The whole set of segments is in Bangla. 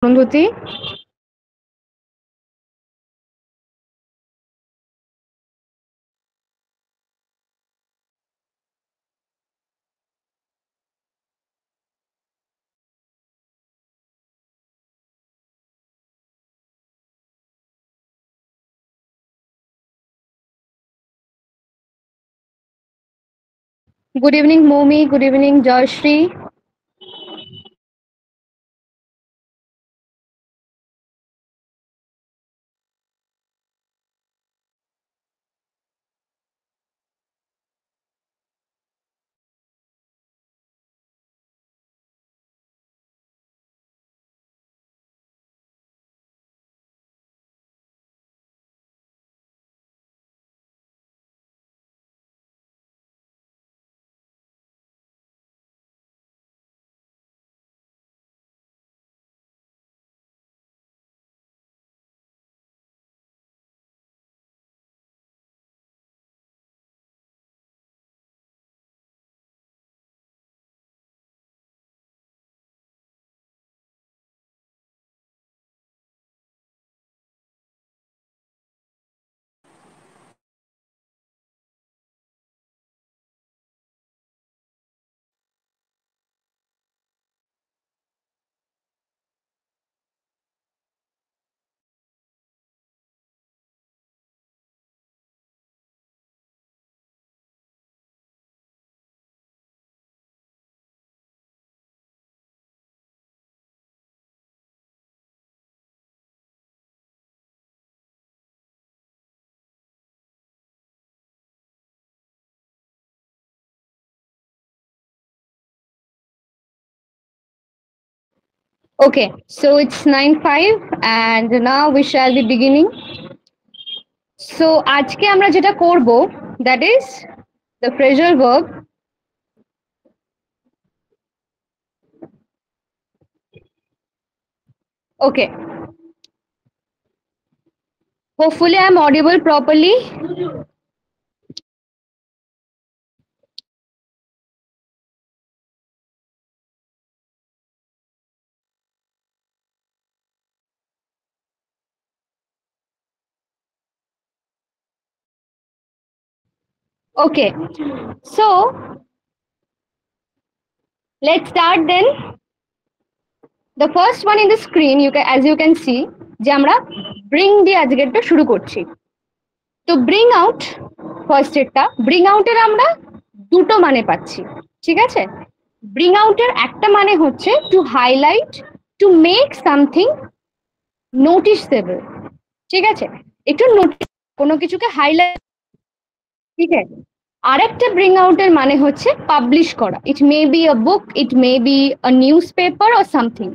অনুভূতি। Good evening, Momi. Good evening, Joyshri. Okay, so it's 9:05 and now we shall be beginning. So আজকে আমরা যেটা করব that is the phrasal verb. Okay. Hopefully I'm audible properly. Okay. So let's start then. The first one in the screen, as you can see, যে আমরা bring দিয়ে আজকেরটা শুরু করছি। তো bring out ফার্স্ট এরটা, bring out এর আমরা দুটো মানে পাচ্ছি, ঠিক আছে? bring out এর একটা মানে হচ্ছে to highlight, to make something noticeable, ঠিক আছে? একটু নোটিস, কোনো কিছুকে হাইলাইট, ঠিক আছে? আরেকটা bring out এর মানে হচ্ছে পাবলিশ করা, it may be a book, it may be a newspaper or something.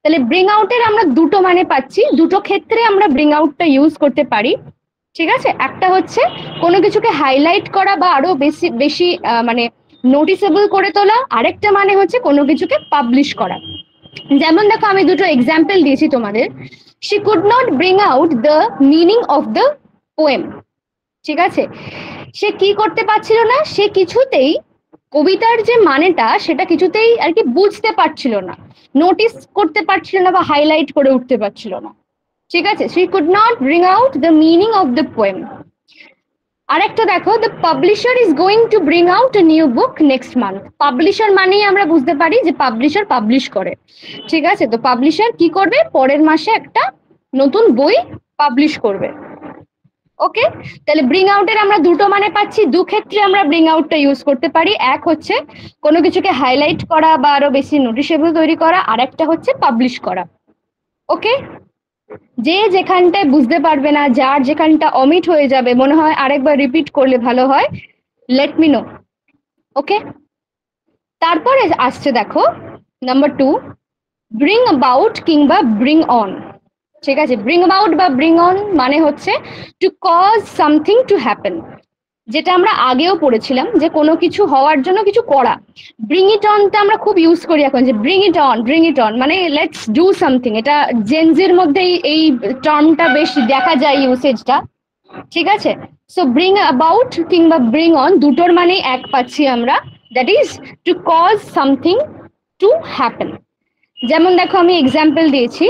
তাহলে bring out এর আমরা দুটো মানে পাচ্ছি, দুটো ক্ষেত্রে আমরা bring out টা ইউজ করতে পারি, ঠিক আছে? একটা হচ্ছে কোনো কিছুকে হাইলাইট করা বা আরো বেশি বেশি মানে নোটিসেবল করে তোলা, আরেকটা মানে হচ্ছে কোনো কিছুকে পাবলিশ করা। যেমন দেখো আমি দুটো এক্সাম্পল দিয়েছি তোমাদের। She could not bring out the meaning of the poem, ঠিক আছে? সে কি করতে পারছিল না, সে কিছুতেই কবিতার যে মানেটা সেটা কিছুতেই আর কি বুঝতে পারছিল না, নোটিস করতে পারছিল না বা হাইলাইট করে উঠতে পারছিল না, ঠিক আছে? She could not bring out the meaning of the poem. আরেকটা দেখো, the publisher is going to bring out a new book next month. Publisher মানেই আমরা বুঝতে পারি যে পাবলিশার পাবলিশ করে, ঠিক আছে? তো পাবলিশার কি করবে, পরের মাসে একটা নতুন বই পাবলিশ করবে। ওকে, তাহলে ব্রিং আউটের আমরা দুটো মানে পাচ্ছি, দু ক্ষেত্রে আমরা ব্রিং আউটটা ইউজ করতে পারি। এক হচ্ছে কোনো কিছুকে হাইলাইট করা বা আরো বেশি নোটিসেবল তৈরি করা, আর একটা হচ্ছে পাবলিশ করা। ওকে, যে যেখানটায় বুঝতে পারবে না, যার যেখানটা অমিট হয়ে যাবে, মনে হয় আরেকবার রিপিট করলে ভালো হয়, লেট মি নো। ওকে, তারপরে আসছে দেখো নাম্বার 2, ব্রিং অ্যাবাউট কিংবা ব্রিং অন, ঠিক আছে? ব্রিং অ্যাবাউট বা ব্রিং অন মানে হচ্ছে to cause something to happen, যেটা আমরা আগেও পড়েছিলাম যে কোনো কিছু হওয়ার জন্য কিছু করা। ব্রিং ইট অনটা আমরা খুব ইউজ করি এখন, যে ব্রিং ইট অন মানে লেটস ডু সামথিং। এটা জেনজির মধ্যে এই টার্মটা বেশ দেখা যায় ইউসেজটা, ঠিক আছে? সো ব্রিং অ্যাবাউট কিংবা ব্রিং অন দুটোর মানে এক পাচ্ছি আমরা, that is to cause something to happen. যেমন দেখো আমি এক্সাম্পল দিয়েছি,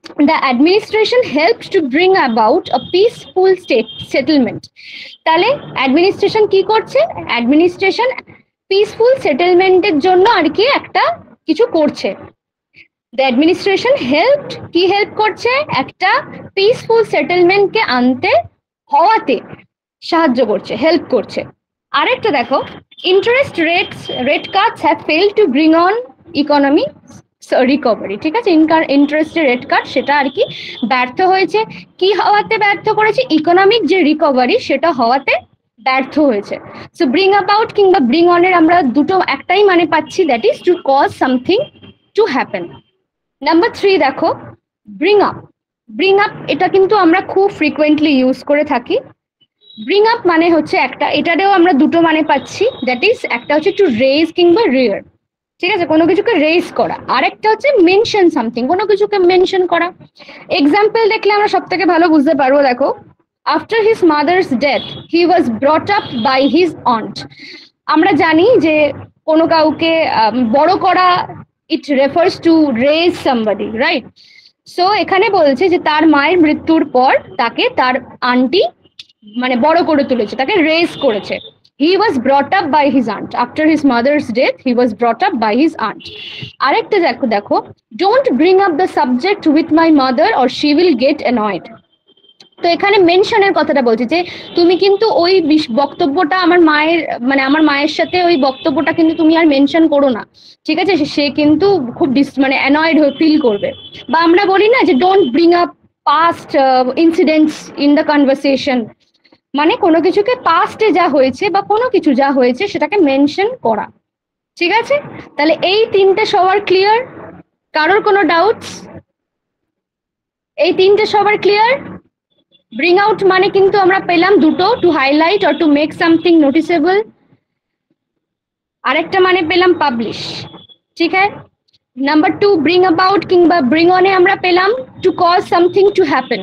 the administration helped to bring about a peaceful settlement. তাহলে অ্যাডমিনিস্ট্রেশন কি করছে? অ্যাডমিনিস্ট্রেশন পিসফুল সেটেলমেন্টের জন্য আর কি একটা কিছু করছে। দ্য অ্যাডমিনিস্ট্রেশন হেল্পড, কি হেল্প করছে? একটা পিসফুল সেটেলমেন্টকে আনতে হওয়াতে সাহায্য করছে, হেল্প করছে। আরেকটা দেখো, interest rate Katz have failed to bring on economy recovery. ঠিক আছে, ইন্টারেস্টের রেট কাট সেটা আর কি ব্যর্থ হয়েছে। কি হওয়াতে ব্যর্থ করেছে? ইকোনমিক যে রিকভারি সেটা হওয়াতে ব্যর্থ হয়েছে। সো ব্রিং অ্যাবাউট কিংবা ব্রিং অনের আমরা দুটো একটাই মানে পাচ্ছি, that is to cause something to happen. Number 3 দেখো, ব্রিং আপ। ব্রিং আপ এটা কিন্তু আমরা খুব ফ্রিকোয়েন্টলি ইউজ করে থাকি। ব্রিং আপ মানে হচ্ছে একটা, এটাতেও আমরা দুটো মানে পাচ্ছি, দ্যাট ইজ একটা হচ্ছে টু রেজ কিংবা রিয়ার। ঠিক আছে, কোনো কিছুকে রেজ করা। আরেকটা হচ্ছে মেনশন সামথিং, কোনো কিছুকে মেনশন করা। এক্সাম্পল দেখলে আমরা সব থেকে ভালো বুঝতে পারবো। দেখো, after his mother's death he was brought up by his aunt. আমরা জানি যে কোনো কাউকে বড় করা, it refers to raise somebody, right? So এখানে বলছে যে তার মায়ের মৃত্যুর পর তাকে তার আন্টি মানে বড় করে তুলেছে, তাকে রেজ করেছে। He was brought up by his aunt. After his mother's death, he was brought up by his aunt. আরেকটা দেখো, don't bring up the subject with my mother or she will get annoyed. তো এখানে মেনশনের কথাটা বলছে যে তুমি কিন্তু ওই বক্তব্যটা আমার মায়ের সাথে ওই বক্তব্যটা কিন্তু তুমি আর মেনশন করো না। ঠিক আছে, সে কিন্তু খুব মানে অ্যানয়েড হয়ে ফিল করবে। বা আমরা বলি না যে don't bring up past incidents in the conversation, মানে কোনো কিছুকে পাস্টে যা হয়েছে বা কোনো কিছু যা হয়েছে সেটাকে মেনশন করা। ঠিক আছে, তাহলে এই তিনটে সবার ক্লিয়ার? কারোর কোনো ডাউটস? এই তিনটে সবার ক্লিয়ার? ব্রিং আউট মানে কিন্তু আমরা পেলাম দুটো, to highlight or to make something noticeable. আরেকটা মানে পেলাম পাবলিশ। ঠিক আছে, নাম্বার 2 ব্রিং অ্যাবাউট কিংবা ব্রিং অনে আমরা পেলাম to cause something to happen.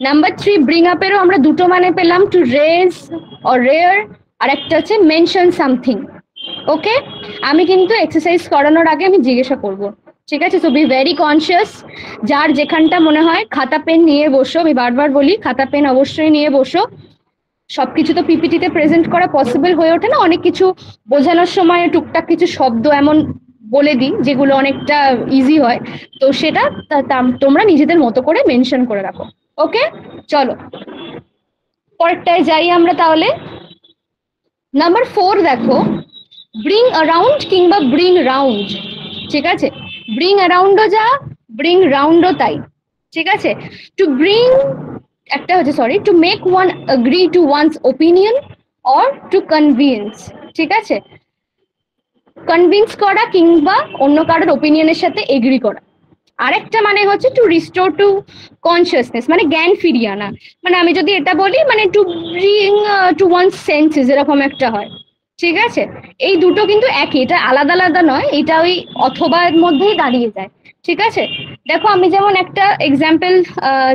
Number 3 bring আপেরও আমরা দুটো মানে পেলাম, টু রেজ অর রেয়ার, আর একটা হচ্ছে মেনশন সামথিং। ওকে, আমি কিন্তু এক্সারসাইজ করানোর আগে আমি জিজ্ঞাসা করব। ঠিক আছে, সো বি ভেরি কনসিয়াস। যার যেখানটা মনে হয় খাতা পেন নিয়ে বসো, আমি বারবার বলি খাতা পেন অবশ্যই নিয়ে বসো। সবকিছু তো পিপিটিতে প্রেজেন্ট করা পসিবল হয়ে ওঠে না, অনেক কিছু বোঝানোর সময় টুকটাক কিছু শব্দ এমন বলে দিই যেগুলো অনেকটা ইজি হয়, তো সেটা তোমরা নিজেদের মতো করে মেনশন করে রাখো। ওকে, চলো পরেরটায় যাই আমরা তাহলে। নাম্বার 4 দেখো, ব্রিং অ্যারাউন্ড কিংবা ব্রিং রাউন্ড। ঠিক আছে, ব্রিং অ্যারাউন্ডও যা, ব্রিং রাউন্ডও তাই। ঠিক আছে, টু ব্রিং একটা হচ্ছে to make one agree to one's opinion or to convince. ঠিক আছে, কনভিন্স করা কিংবা অন্য কারোর ওপিনিয়নের সাথে এগ্রি করা। আরেকটা মানে হচ্ছে টু রিস্টোর টু কনসিয়াসনেস, মানে জ্ঞান ফিরিয়ে আনা। মানে আমি যদি এটা বলি মানে to bring to one senses, এরকম একটা হয়। ঠিক আছে, এই দুটো কিন্তু একই, এটা আলাদা আলাদা নয়, এটা ওই অথবা এর মধ্যেই দাঁড়িয়ে যায়। ঠিক আছে, দেখো আমি যেমন একটা এক্সাম্পল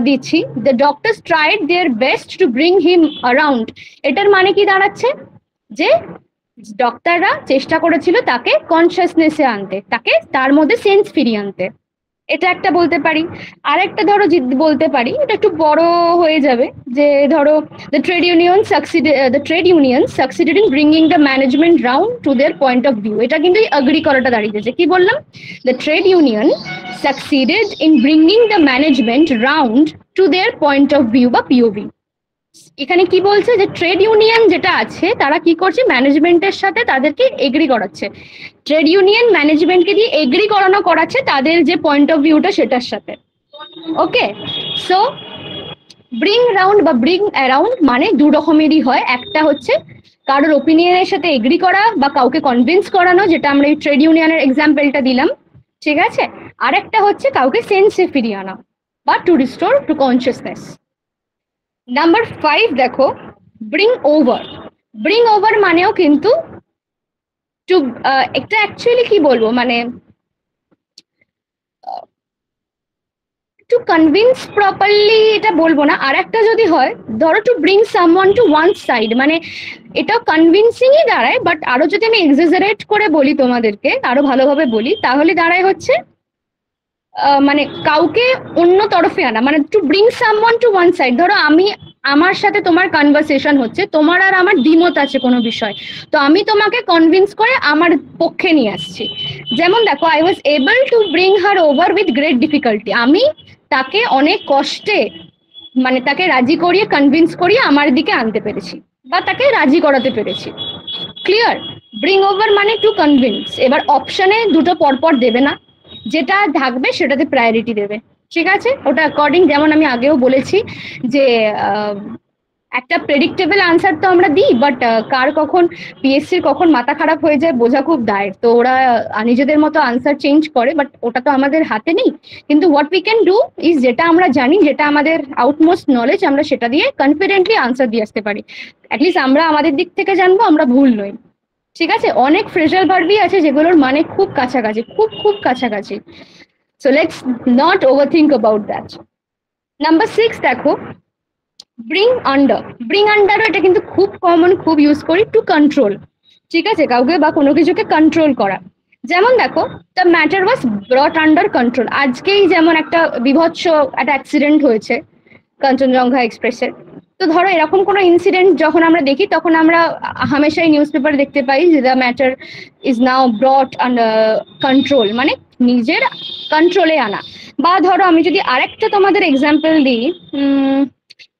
দিচ্ছি, the doctors tried their best to bring him around. এটার মানে কি দাঁড়াচ্ছে? যে ডক্টররা চেষ্টা করেছিল তাকে কনসিয়াসনেসে আনতে, তাকে তার মধ্যে সেন্স ফিরিয়ে আনতে। এটা একটা বলতে পারি। আর একটা ধরো বলতে পারি, এটা একটু বড় হয়ে যাবে, যে ধরো the trade union succeeded in bringing the management round to their point of view. এটা কিন্তু এগ্রি করাটা দাঁড়িয়েছে। কি বললাম? The trade union succeeded in bringing the management round to their point of view বা পিওভি। এখানে কি বলছে যে ট্রেড ইউনিয়ন যেটা আছে তারা কি করছে, ম্যানেজমেন্টের সাথে তাদেরকে এগ্রি করাচ্ছে। ট্রেড ইউনিয়ন ম্যানেজমেন্টকে দিয়ে এগ্রি করাচ্ছে তাদের যে পয়েন্ট অফ ভিউটা সেটার সাথে। ওকে, সো ব্রিং রাউন্ড বা ব্রিং অ্যারাউন্ড মানে দু রকমেরই হয়। একটা হচ্ছে কারোর ওপিনিয়নের সাথে এগ্রি করা বা কাউকে কনভিন্স করানো, যেটা আমরা এই ট্রেড ইউনিয়নের এক্সাম্পলটা দিলাম। ঠিক আছে, আর একটা হচ্ছে কাউকে সেন্সে ফিরিয়ে আনা বা to restore to consciousness. Number 5 দেখো, ব্রিং ওভার। ব্রিং ওভার মানেও কিন্তু টু একটা অ্যাকচুয়ালি কি বলবো, মানে টু কনভিন্স প্রপারলি এটা বলবো না। আর একটা যদি হয় ধরো two bring someone to one side, মানে এটাও কনভিন্সিংই দাঁড়ায়, বাট আরো যদি আমি এক্সাজারেট করে বলি তোমাদেরকে, আরো ভালোভাবে বলি, তাহলে দাঁড়ায় হচ্ছে মানে কাউকে অন্য তরফে আনা, মানে two bring someone to one side. ধরো আমি, আমার সাথে তোমার কনভারসেশন হচ্ছে, তোমার আর আমার দ্বিমত আছে কোনো বিষয়, তো আমি তোমাকে কনভিন্স করে আমার পক্ষে নিয়ে আসছি। যেমন দেখো, I was able to bring her over with great difficulty, আমি তাকে অনেক কষ্টে, মানে তাকে রাজি করিয়ে, কনভিন্স করিয়ে আমার দিকে আনতে পেরেছি, বা তাকে রাজি করাতে পেরেছি। ক্লিয়ার? ব্রিং ওভার মানে টু কনভিন্স। এবার অপশনে দুটো পরপর দেবে না, যেটা থাকবে সেটাতে প্রায়োরিটি দেবে। ঠিক আছে? ওটা অ্যাকর্ডিং, যেমন আমি আগেও বলেছি যে একটা প্রেডিক্টেবল আনসার তো আমরা দিই, বাট কার কখন পিএসসির কখন মাথা খারাপ হয়ে যায় বোঝা খুব দায়ের, তো ওরা নিজেদের মতো আনসার চেঞ্জ করে, বাট ওটা তো আমাদের হাতে নেই। কিন্তু what we can do is, যেটা আমরা জানি, যেটা আমাদের আউটমোস্ট নলেজ, আমরা সেটা দিয়ে কনফিডেন্টলি আনসার দিয়ে আসতে পারি। অ্যাটলিস্ট আমরা আমাদের দিক থেকে জানবো আমরা ভুল নই। ঠিক আছে? অনেক ফ্রেজাল ভার্বই আছে যেগুলোর মানে খুব কাছাকাছি, খুব খুব কাছাকাছি। So let's not overthink about that. Number 6 দেখো, ব্রিং আন্ডার। ব্রিং আন্ডার এটা কিন্তু খুব কমন, খুব ইউজ করি টু কন্ট্রোল। ঠিক আছে? কাউকে বা কোনো কিছুকে কন্ট্রোল করা। যেমন দেখো, the matter was ব্রট under control. আজকেই যেমন একটা বিভৎস একটা অ্যাক্সিডেন্ট হয়েছে কাঞ্চনজঙ্ঘা এক্সপ্রেসের। তো ধরো এরকম কোনো ইনসিডেন্ট যখন আমরা দেখি, তখন আমরা হামেশাই নিউজ পেপার দেখতে পাই যে the matter is now ব্রট under control, মানে নিজের কন্ট্রোলে আনা। বা ধরো আমি যদি আরেকটা তোমাদের এক্সাম্পল দিই,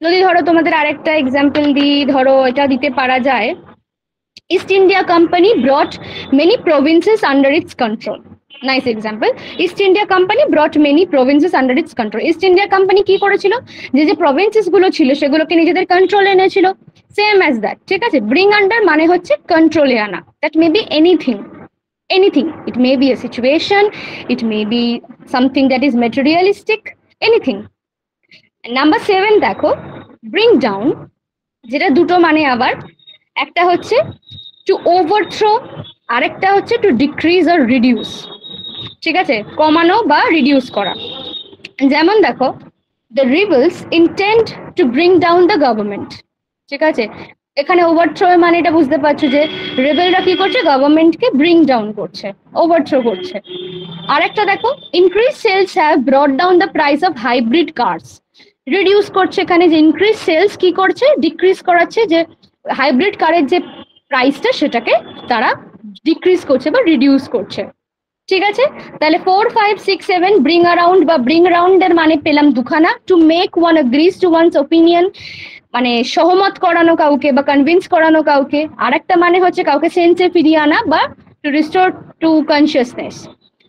যদি ধরো তোমাদের আরেকটা এক্সাম্পল দিই, ধরো এটা দিতে পারা যায়, east India company ব্রট many provinces under it's control. Nice example. East India company ব্রট many provinces under it's control. East India company কি করেছিল, যে যে প্রভিন্সেস গুলো ছিল সেগুলোকে নিজেদের কন্ট্রোলে এনেছিল। Same as that. ঠিক আছে? ব্রিং আন্ডার মানে হচ্ছে কন্ট্রোলে আনা। That may be anything, anything. It may be a situation, it may be something that is materialistic, anything. Number 7 দেখো, ব্রিং ডাউন, যেটা দুটো মানে আবার, একটা হচ্ছে টু ওভারথ্রো, আরেকটা হচ্ছে টু ডিক্রিজ অর রিডিউস। ঠিক আছে? কমানো বা রিডিউস করা। যেমন দেখো, the রিবেলস intend to bring down the government. ঠিক আছে? এখানে ওভারথ্রো মানে এটা বুঝতে পারছো যে রেবেলরা কি করছে, গভর্নমেন্টকে ব্রিং ডাউন করছে, ওভারথ্রো করছে। আরেকটা দেখো, increase sales have brought down the price of hybrid cars. Reduce করছে এখানে, যে ইনক্রিজ সেলস কি করছে, ডিক্রিজ করাচ্ছে, যে হাইব্রিড কারের যে প্রাইসটা সেটাকে তারা ডিক্রিজ করছে বা রিডিউস করছে। ঠিক আছে? তাহলে 4, 5, 6, 7 ব্রিং অ্যারাউন্ড বা ব্রিং অ্যারাউন্ড এর মানে পেলাম দুখানা। To make one agrees to one's opinion, মানে সহমত করানো কাউকে বা কনভিন্স করানো কাউকে। আরেকটা মানে হচ্ছে কাউকে সেন্সে ফিরিয়ে আনা বা to restore to consciousness.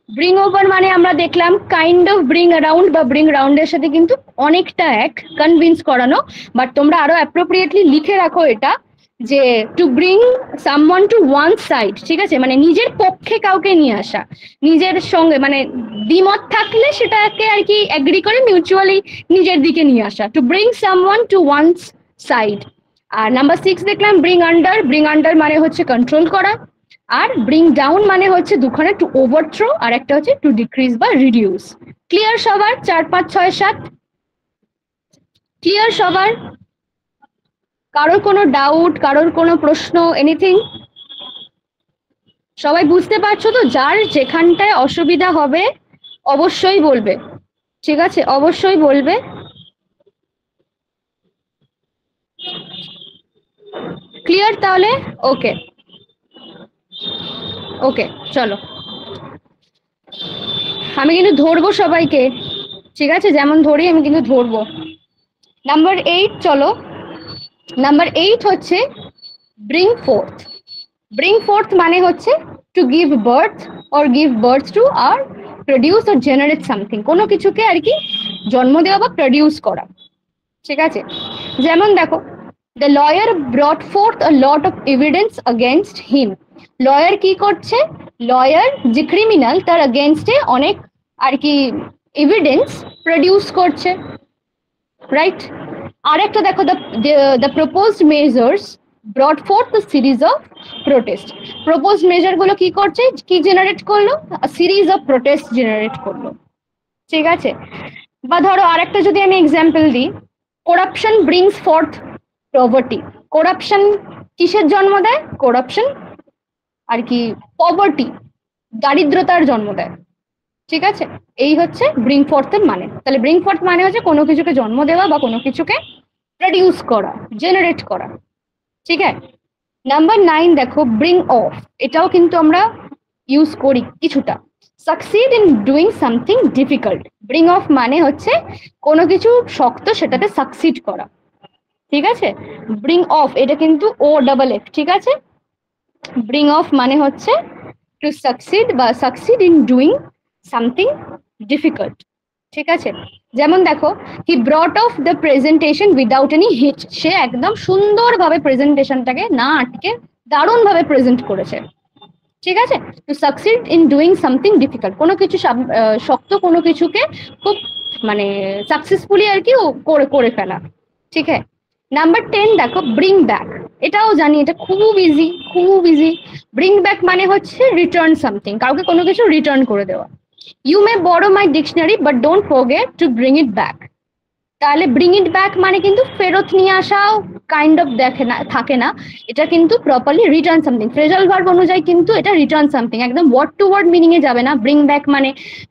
Bring over মানে আমরা দেখলাম কাইন্ড অফ ব্রিং অ্যারাউন্ড বা ব্রিং অ্যারাউন্ডের সাথে কিন্তু অনেকটা এক, কনভিন্স করানো। বাট তোমরা আরো অ্যাপ্রোপ্রিয়েটলি লিখে রাখো এটা, যে two bring someone to one side. ঠিক আছে? মানে নিজের পক্ষে কাউকে নিয়ে আসা, নিজের সঙ্গে, মানে দ্বিমত থাকলে সেটাকে আর কি এগ্রি করে মিউচুয়ালি নিজের দিকে নিয়ে আসা, to bring someone to one side. আর নাম্বার 6 দেখলাম ব্রিং আন্ডার। ব্রিং আন্ডার মানে হচ্ছে কন্ট্রোল করা, আর ব্রিং ডাউন মানে হচ্ছে দুখানে, টু ওভারথ্রো, আর একটা হচ্ছে টু ডিক্রিজ বা রিডিউস। ক্লিয়ার সবার? 4, 5, 6, 7 ক্লিয়ার সবার? কারোর কোনো ডাউট, কারোর কোনো প্রশ্ন, এনিথিং? সবাই বুঝতে পারছো তো? যার যেখানটায় অসুবিধা হবে অবশ্যই বলবে। ঠিক আছে? অবশ্যই বলবে। ক্লিয়ার তাহলে? ওকে ওকে, চলো আমি কিন্তু ধরবো সবাইকে। ঠিক আছে? যেমন ধরি আমি কিন্তু ধরবো। নাম্বার 8 চলো। নাম্বার 8 হচ্ছে ব্রিং ফোর্থ। ব্রিং ফোর্থ মানে হচ্ছে to give birth or give birth to আর প্রডিউস অর জেনারেট সামথিং, কোনো কিছুকে আর কি জন্ম দেওয়া বা প্রডিউস করা। ঠিক আছে? যেমন দেখো, the lawyer brought fourth a lot of evidence against him. Lawyer কি করছে, লয়ার যে ক্রিমিনাল তার অ্যাগেনস্টে অনেক আর কি এভিডেন্স প্রডিউস করছে। রাইট? আরেকটা দেখো, the proposed measures brought fourth the series of protest. Proposed measure গুলো কি করছে, কি জেনারেট করলো, সিরিজ অফ প্রোটেস্ট জেনারেট করলো। ঠিক আছে? বা ধরো আরেকটা যদি আমি এক্সাম্পল দিই, corruption brings forth poverty. Corruption কিসের জন্ম দেয়, করাপশন আর কি পভার্টি, দারিদ্রতার জন্ম দেয়। ঠিক আছে, এই হচ্ছে ব্রিং ফর্থের মানে। তাহলে ব্রিং ফর্থ মানে হচ্ছে কোনো কিছুকে জন্ম দেওয়া বা কোনো কিছুকে প্রডিউস করা, জেনারেট করা। ঠিক আছে। নাম্বার 9 দেখো, ব্রিং অফ। এটাও কিন্তু আমরা ইউজ করি কিছুটা। Succeed in doing something difficult. Bring off মানে হচ্ছে কোনো কিছু শক্ত সেটাতে সাকসিড করা। ঠিক আছে, ব্রিং অফ এটা কিন্তু ও ডাবল এফ। ঠিক আছে, ব্রিং অফ মানে হচ্ছে টু সাকসিড বা succeed in doing something difficult. ঠিক আছে, যেমন দেখো, he brought off the presentation without any hitch. সে একদম সুন্দরভাবে প্রেজেন্টেশনটাকে না আটকে দারুণভাবে প্রেজেন্ট করেছে। ঠিক আছে, to succeed in doing something difficult, কোনো কিছু শক্ত কোনো কিছুকে খুব মানে সাকসেসফুলি আর কি করে করে ফেলা। ঠিক আছে। নাম্বার 10 দেখো, ব্রিং ব্যাক। এটাও জানি, এটা খুব ইজি, খুব ইজি। ব্রিং ব্যাক মানে হচ্ছে রিটার্ন সামথিং, কাউকে কোনো কিছু রিটার্ন করে দেওয়া। ইউ মে বড়ো মাই dictionary but don't forget to bring it back. তাহলে ব্রিং ইট ব্যাক মানে কিন্তু ফেরত নিয়ে আসাও কাইন্ড অফ দেখে না, থাকে না, এটা কিন্তু properly return something. Phrasal verb অনুযায়ী কিন্তু এটা রিটার্ন সামথিং, একদম ওয়ার্ড টু ওয়ার্ড মিনিং এ যাবে না। ব্রিং ব্যাক মানে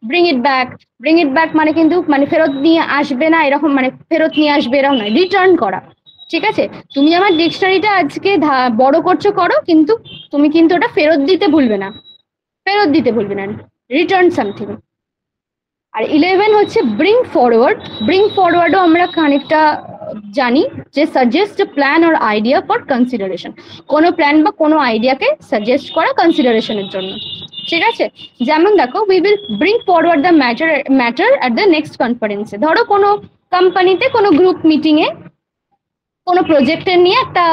bring it back, bring it back মানে কিন্তু মানে ফেরত নিয়ে আসবে না এরকম, মানে ফেরত নিয়ে আসবে এরকম নয়, রিটার্ন করা। ঠিক আছে, তুমি আমার ডিকশনারিটা আজকে বড় করছো করো, কিন্তু তুমি কিন্তু ওটা ফেরত দিতে ভুলবে না, ফেরত দিতে ভুলবে না, রিটার্ন সামথিং। আর 11 হচ্ছে ব্রিং ফরওয়ার্ড। ব্রিং ফরওয়ার্ডও আমরা খানিকটা জানি, যে suggest plan or idea for consideration, কোনো প্ল্যান বা কোনো আইডিয়াকে সাজেস্ট করা কনসিডারেশনের জন্য। ঠিক আছে, যেমন দেখো, we will bring forward the matter at the next কনফারেন্সে। ধরো কোনো কোম্পানিতে কোনো গ্রুপ মিটিংয়ে কোনো প্রজেক্টের নিয়ে একটা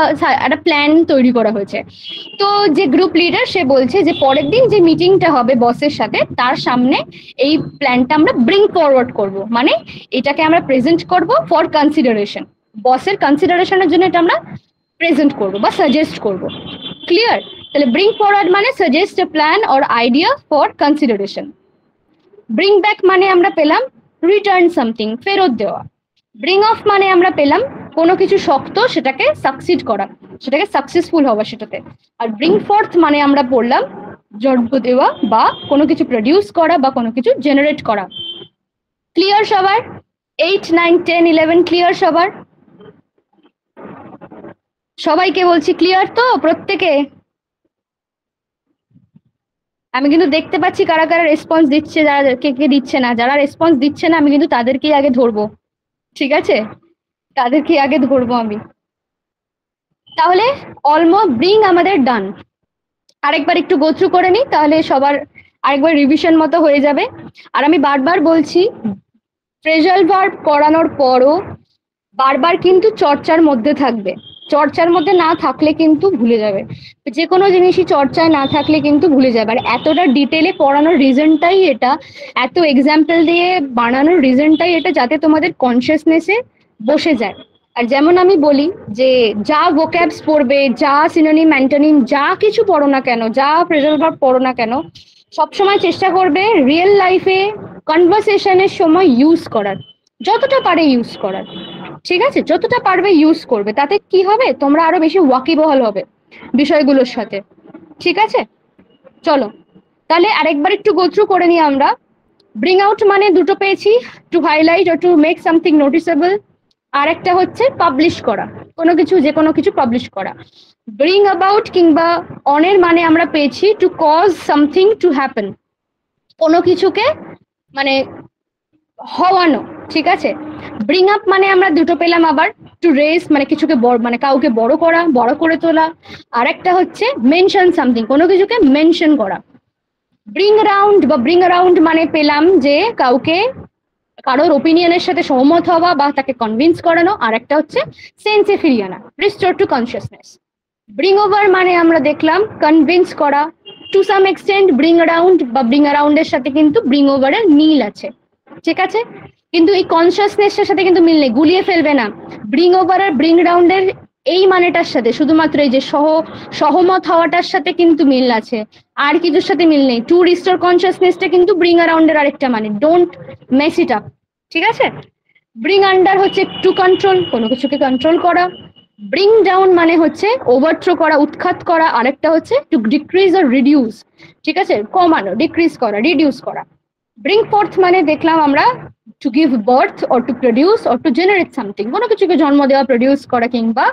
একটা প্ল্যান তৈরি করা হয়েছে। তো যে গ্রুপ লিডার সে বলছে যে পরের দিন যে মিটিংটা হবে বসের সাথে, তার সামনে এই প্ল্যানটা আমরা ব্রিং ফরওয়ার্ড করব, মানে এটাকে আমরা প্রেজেন্ট করব ফর কনসিডারেশন, বসের কনসিডারেশনের জন্য এটা আমরা প্রেজেন্ট করব বা সাজেস্ট করব। ক্লিয়ার? তাহলে ব্রিং ফরওয়ার্ড মানে suggest A plan or idea for consideration. Bring back মানে আমরা পেলাম রিটার্ন সামথিং, ফেরত দেওয়া। ব্রিং অফ মানে আমরা পেলাম কোনো কিছু শক্ত সেটাকে সাকসিড করা, সেটাকে সাকসেসফুল হওয়া সেটাতে। আর ব্রিং ফর্থ মানে আমরা পড়লাম জন্ম দেওয়া বা কোনো কিছু প্রডিউস করা বা কোনো কিছু জেনারেট করা। ক্লিয়ার সবার? 8, 9, 10, 11 ক্লিয়ার সবার? সবাইকে বলছি ক্লিয়ার তো প্রত্যেকে? আমি কিন্তু দেখতে পাচ্ছি কারা কারা রেসপন্স দিচ্ছে, যারা কে কে দিচ্ছে না। যারা রেসপন্স দিচ্ছে না আমি কিন্তু তাদেরকেই আগে ধরবো। ঠিক আছে, তাদেরকে আগে ধরবো আমি। তাহলে অলমোস্ট ব্রিং আমাদের ডান। আরেকবার একটু গো থ্রু করে নিই, তাহলে সবার আরেকবার রিভিশন মতো হয়ে যাবে। আর আমি বারবার বলছি, ফ্রেজাল ভার্ব করানোর পরও বারবার কিন্তু চর্চার মধ্যে থাকবে। চর্চার মধ্যে না থাকলে কিন্তু ভুলে যাবে, যে কোনো জিনিসই চর্চায় না থাকলে কিন্তু ভুলে যাবে। আর এতটা ডিটেলে পড়ানোর রিজনটাই এটা, এত এক্সাম্পল দিয়ে বানানোর রিজনটাই এটা, যাতে তোমাদের কনসিয়াসনেসে বসে যায়। আর যেমন আমি বলি যে যা ভোক্যাবস পড়বে, যা সিনোনিম অ্যান্টোনিম যা কিছু পড়ো না কেন, যা ফ্রেজাল ভার্ব পড়ো না কেন, সবসময় চেষ্টা করবে রিয়েল লাইফে কনভারসেশনের সময় ইউজ করার, যতটা পারে ইউজ করার। ঠিক আছে, যতটা পারবে ইউজ করবে, তাতে কি হবে, তোমরা আরো বেশি ওয়াকিবহাল হবে বিষয়গুলোর সাথে। ঠিক আছে, চলো তাহলে আরেকবার একটু গো থ্রু করে নিই আমরা। ব্রিং আউট মানে দুটো পেয়েছি, টু হাইলাইট ও টু মেক সামথিং নোটিসেবল। আর একটা হচ্ছে পাবলিশ করা, কোনো কিছু যে কোনো কিছু পাবলিশ করা। ব্রিং অ্যাবাউট কিংবা অনের মানে আমরা পেয়েছি to cause something to happen, কোনো কিছুকে মানে হওয়ানো। ঠিক আছে, ব্রিং আপ মানে আমরা দুটো পেলাম আবার, টু রেস মানে কিছুকে মানে কাউকে বড় করা, বড় করে তোলা। আর একটা হচ্ছে মেনশন সামথিং, কোনো কিছুকে মেনশন করা। ব্রিং অ্যারাউন্ড বা ব্রিং অ্যারাউন্ড মানে পেলাম যে কাউকে কারোর ওপিনিয়নের সাথে সহমত হওয়া বা তাকে কনভিন্স করানো। আর একটা হচ্ছে সেন্সে ফিরিয়ে আনা, restore to consciousness. Bring over মানে আমরা দেখলাম কনভিন্স করা। To some extent bring around বা ব্রিং অ্যারাউন্ডের সাথে কিন্তু ব্রিং ওভারের মিল আছে। ঠিক আছে, কিন্তু এই কনসিয়াসনেসের সাথে কিন্তু মিল নেই, গুলিয়ে ফেলবে না। ব্রিং ওভার আর ব্রিং অ্যারাউন্ডের এই মানেটার সাথে, শুধুমাত্র এই যে সহমত হওয়াটার সাথে কিন্তু মিল আছে, আর কিছুর সাথে মিল নেই। টু রিস্টোর কনসিয়াসনেসটা কিন্তু ব্রিং অ্যারাউন্ডের আরেকটা মানে, ডোন্ট মেস ইট আপ। ঠিক আছে, ব্রিং আন্ডার হচ্ছে টু কন্ট্রোল, কোনো কিছুকে কন্ট্রোল করা। ব্রিং ডাউন মানে হচ্ছে ওভারথ্রো করা, উৎখাত করা। আরেকটা হচ্ছে টু ডিক্রিজ অর রিডিউস, ঠিক আছে, কমানো, ডিক্রিজ করা, রিডিউস করা। ব্রিং ফোর্থ মানে দেখলাম আমরা two give birth or to produce or to generate something, কোনো কিছুকে জন্ম দেওয়া, প্রডিউস করা কিংবা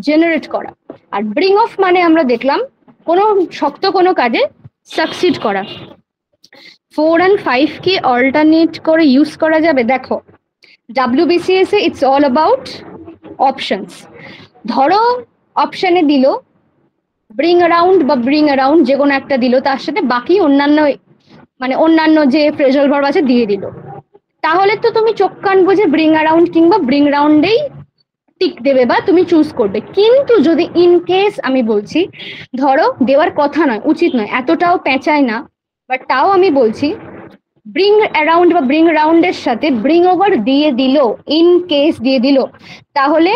জেনারেট করা। আর ব্রিং অফ মানে আমরা দেখলাম কোনো শক্ত কোনো কাজে সাকসিড করা। 4 and 5 কি অল্টারনেট করে ইউজ করা যাবে? দেখো WBCS A it's all about options. ধরো অপশনে দিল ব্রিং অ্যারাউন্ড বা ব্রিং অ্যারাউন্ড, যে কোনো একটা দিল, তার সাথে বাকি অন্যান্য মানে অন্যান্য যে ফ্রেজাল ভার্ব আছে দিয়ে দিল, তাহলে তো তুমি চোখ কান বুঝে ব্রিং অ্যারাউন্ড কিংবা ব্রিং অ্যারাউন্ডেই টিক দেবে বা তুমি চুজ করবে। কিন্তু যদি ইন কেস আমি বলছি, ধরো দেওয়ার কথা নয়, উচিত নয়, এতটাও পেঁচায় না, বাট তাও আমি বলছি ব্রিং অ্যারাউন্ড বা ব্রিং অ্যারাউন্ডের সাথে ব্রিং ওভার দিয়ে দিল, ইন কেস দিয়ে দিল, তাহলে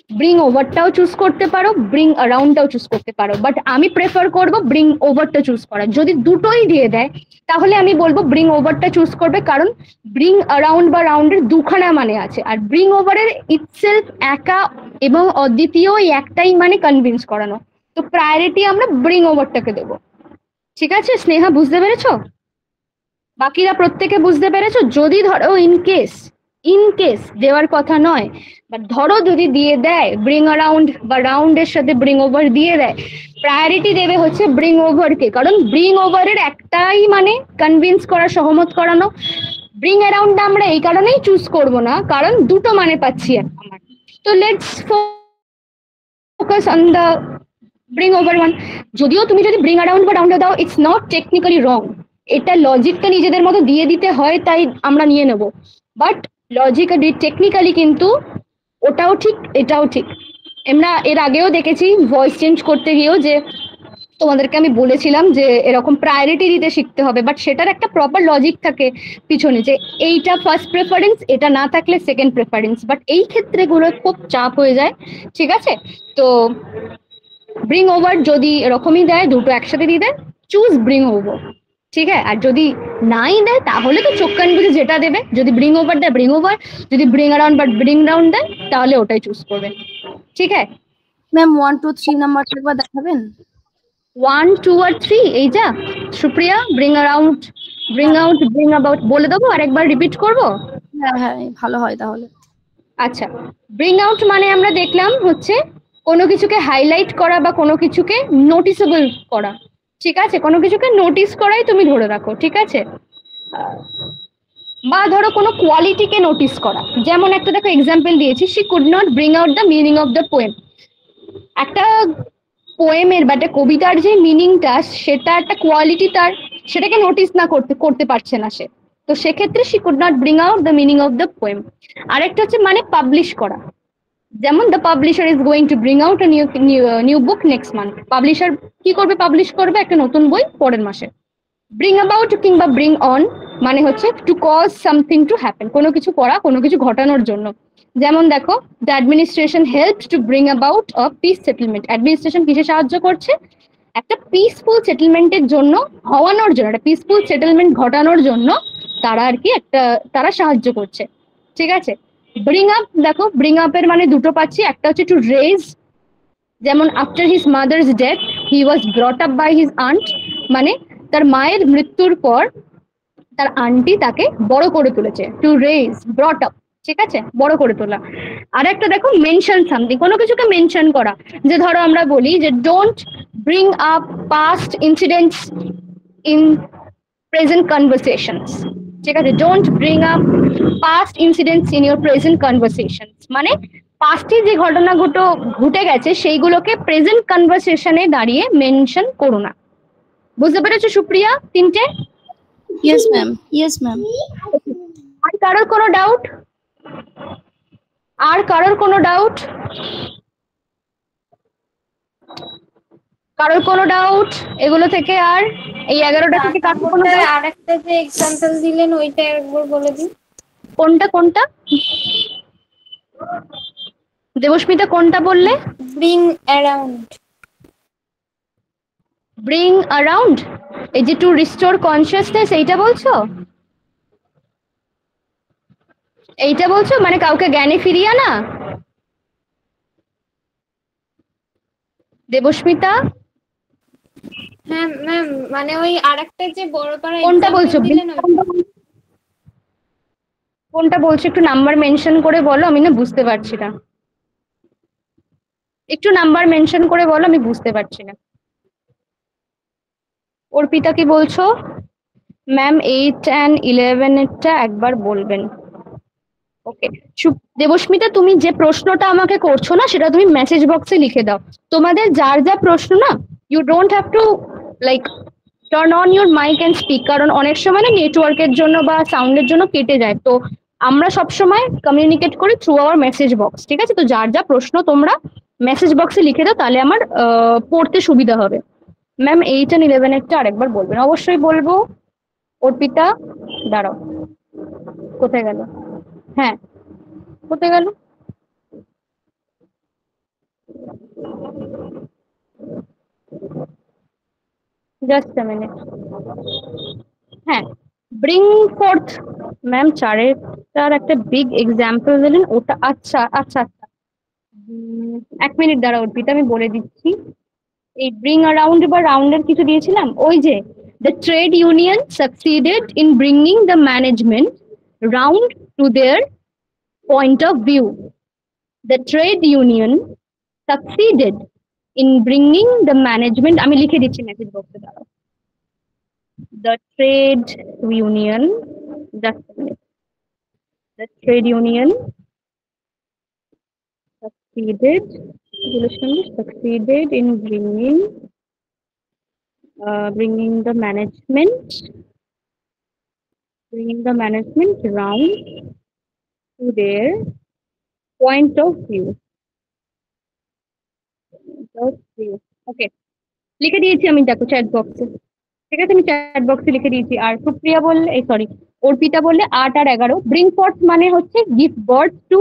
ব্রিং ওভারটাও চুজ করতে পারো, ব্রিং অ্যারাউন্ডটাও চুজ করতে পারো, বাট আমি প্রেফার করব ব্রিং ওভারটা চুজ করার। যদি দুটোই দিয়ে দেয় তাহলে আমি বলবো ব্রিং ওভারটা চুজ করবে, কারণ ব্রিং অ্যারাউন্ড বা রাউন্ডের দুখানা মানে আছে, আর ব্রিং ওভারের ইটসেলফ একা এবং অদ্বিতীয় একটাই মানে কনভিন্স করানো। তো প্রায়োরিটি আমরা ব্রিং ওভারটাকে দেবো। ঠিক আছে স্নেহা, বুঝতে পেরেছো? বাকিরা প্রত্যেকে বুঝতে পেরেছো? যদি ধরো ইন কেস দেওয়ার কথা নয়, বাট ধরো যদি দিয়ে দেয় ব্রিং অ্যারাউন্ড বা রাউন্ডের সাথে ব্রিং ওভার দিয়ে দেয়, প্রায়োরিটি দেবে হচ্ছে ব্রিং ওভারকে, কারণ ব্রিং ওভারের একটাই মানে কনভিন্স করা, সহমত করানো। ব্রিং অ্যারাউন্ড আমরা এই কারণেই চুজ করব না, কারণ দুটো মানে পাচ্ছি আমার। তো let's focus on the bring over one. যদিও তুমি যদি ব্রিং অ্যারাউন্ড বা রাউন্ডে দাও, ইটস নট টেকনিক্যালি রং, এটা লজিকটা নিজেদের মতো দিয়ে দিতে হয়, তাই আমরা নিয়ে নেব। বাট লজিক্যালি টেকনিক্যালি কিন্তু ওটাও ঠিক এটাও ঠিক। আমরা এর আগেও দেখেছি ভয়েস চেঞ্জ করতে গিয়েও যে তোমাদেরকে আমি বলেছিলাম যে এরকম প্রায়োরিটি দিতে শিখতে হবে, বাট সেটার একটা প্রপার লজিক থাকে পিছনে, যে এইটা ফার্স্ট প্রেফারেন্স, এটা না থাকলে সেকেন্ড প্রেফারেন্স, বাট এই ক্ষেত্রেগুলো খুব চাপ হয়ে যায়। ঠিক আছে, তো ব্রিং ওভার যদি এরকমই দেয়, দুটো একসাথে দিয়ে দেয়, চুজ ব্রিং ওভার। ঠিক আছে, আর যদি নাই দেয় তাহলে তো চোখ কান বুঝে যেটা দেবে, যদি ব্রিং ওভার দেয় ব্রিং ওভার, যদি ব্রিং অ্যারাউন্ড বা ব্রিং ডাউন দেয় তাহলে ওটাই চুজ করবে। ঠিক আছে ম্যাম 1 2 3 নাম্বার একবার দেখাবেন? 1 2 আর 3 এইটা Supriya, bring around, bring out, bring about বলে দেবো, আরেকবার রিপিট করবো? হ্যাঁ হ্যাঁ ভালো হয় তাহলে। আচ্ছা, ব্রিং আউট মানে আমরা দেখলাম হচ্ছে কোনো কিছুকে হাইলাইট করা বা কোনো কিছুকে নোটিসেবল করা। ঠিক আছে, কোনো কিছুকে নোটিস করাই তুমি ধরে রাখো। ঠিক আছে, বা ধরো কোনো কোয়ালিটিকে নোটিস করা, যেমন একটা দেখো এক্সাম্পল দিয়েছি, she could not bring out the meaning of the poem. একটা পোয়েমের বা একটা কবিতার যে মিনিংটা, সেটা একটা কোয়ালিটি তার, সেটাকে নোটিস না করতে পারছে না সে, তো সেক্ষেত্রে she could not bring out the meaning of the poem. আরেকটা হচ্ছে মানে পাবলিশ করা, যেমন the publisher is going to bring out new book next month. Publisher কি করবে? পাবলিশ করবে একটা নতুন বই পরের মাসে। ব্রিং অ্যাবাউট কিংবা ব্রিং অন মানে হচ্ছে to cause something to happen, কোনো কিছু করা, কোনো কিছু ঘটানোর জন্য। যেমন দেখো, the administration help to bring about a piece settlement. Administration কিসে সাহায্য করছে? একটা পিসফুল সেটেলমেন্টের জন্য, হওয়ানোর জন্য, একটা পিসফুল সেটেলমেন্ট ঘটানোর জন্য তারা আর কি তারা সাহায্য করছে। ঠিক আছে, ব্রিং আপ, দেখো ব্রিং আপের মানে দুটো পাচ্ছি, একটা হচ্ছে টু রেজ, যেমন after his mother's death he was brought up by his aunt, মানে তার মায়ের মৃত্যুর পর তার আন্টি তাকে বড় করে তুলেছে, টু রেজ, ব্রট আপ। ঠিক আছে, বড় করে তোলা। আর একটা দেখো মেনশন সামথিং, কোনো কিছুকে মেনশন করা, যে ধরো আমরা বলি যে don't bring up past incidents in present conversations. ঠিক আছে, don't bring up past incidents in your present conversations, মানে পাস্টে যে ঘটনা ঘটে গেছে সেইগুলোকে প্রেজেন্ট কনভারসেশনে দাঁড়িয়ে মেনশন করো না। বুঝতে পেরেছো সুপ্রিয়া তিনটে? Yes ma'am, yes ma'am. আর কারোর কোনো ডাউট? আর কারোর কোনো ডাউট? কারোর কোনো ডাউট এগুলো থেকে? আর এই 11টা থেকে কারোর কোনো ডাউট? আরেকটা যে এক্সাম্পল দিলেন ওইটা একবার বলে দিন। কোনটা কোনটা দেবস্মিতা, কোনটা বললে? Bring around. ব্রিং অ্যারাউন্ড, এই যে টু রিস্টোর কনসিয়াসনেস, এইটা বলছো? এইটা বলছো মানে কাউকে জ্ঞানে ফিরিয়ে আনা? দেবস্মিতা হ্যাঁ ম্যাম, মানে ওই আরেকটা যে বড় পাড়া কোনটা এক্সাম্পল বলছো? দিলেন ওইটা। কোনটা বলছো একটু নাম্বার মেনশন করে বলো, আমি না বুঝতে পারছি না। একটু নাম্বার মেনশন করে বলো, আমি বুঝতে পারছি না। অর্পিতা কি বলছো? ম্যাম 8 and 11 এরটা একবার বলবেন। ওকে। দেবস্মিতা, তুমি যে প্রশ্নটা আমাকে করছো না সেটা তুমি মেসেজ বক্সে লিখে দাও। তোমাদের যার যা প্রশ্ন না, you don't have to like turn on your mike and speak, কারণ অনেক সময় না নেটওয়ার্কের জন্য বা সাউন্ডের জন্য কেটে যায়। তো আমরা সবসময় কমিউনিকেট করি থ্রু আওয়ার মেসেজ বক্স, ঠিক আছে? তো যার যা প্রশ্ন তোমরা মেসেজ বক্সে লিখে দাও, তাহলে আমার পড়তে সুবিধা হবে। ম্যাম 8 and 11 এরটা আরেকবার বলবেন। অবশ্যই বলবো। অর্পিতা দাঁড়াও, কোথায় গেল? হ্যাঁ, কোথায় গেল? Just a minute. হ্যাঁ, ব্রিং ফোর্থ। ম্যাম চারেরটার একটা বিগ এক্সাম্পল দিলেন, ওটা আচ্ছা আচ্ছা আচ্ছা। 1 মিনিট দাঁড়া অর্পিতা, আমি বলে দিচ্ছি। এই ব্রিং অ্যারাউন্ড বা রাউন্ডের কিছু দিয়েছিলাম, ওই যে the trade union succeeded in bringing the management round to their point of view. The trade union succeeded in bringing the management, আমি লিখে দিচ্ছি মেসেজ বক্সে, দাঁড়াও। The trade union, just a minute. The trade union succeeded, succeeded in bringing the management round to their point of view. Okay, লিখে দিয়েছি আমি, দেখো চ্যাট বক্সে। ঠিক আছে, আমি চ্যাট বক্সে লিখে দিয়েছি। আর সুপ্রিয়া বললে, এই সরি অর্পিতা বললে 8 আর 11। ব্রিং ফোর্থ মানে হচ্ছে গিভ বার্থ টু,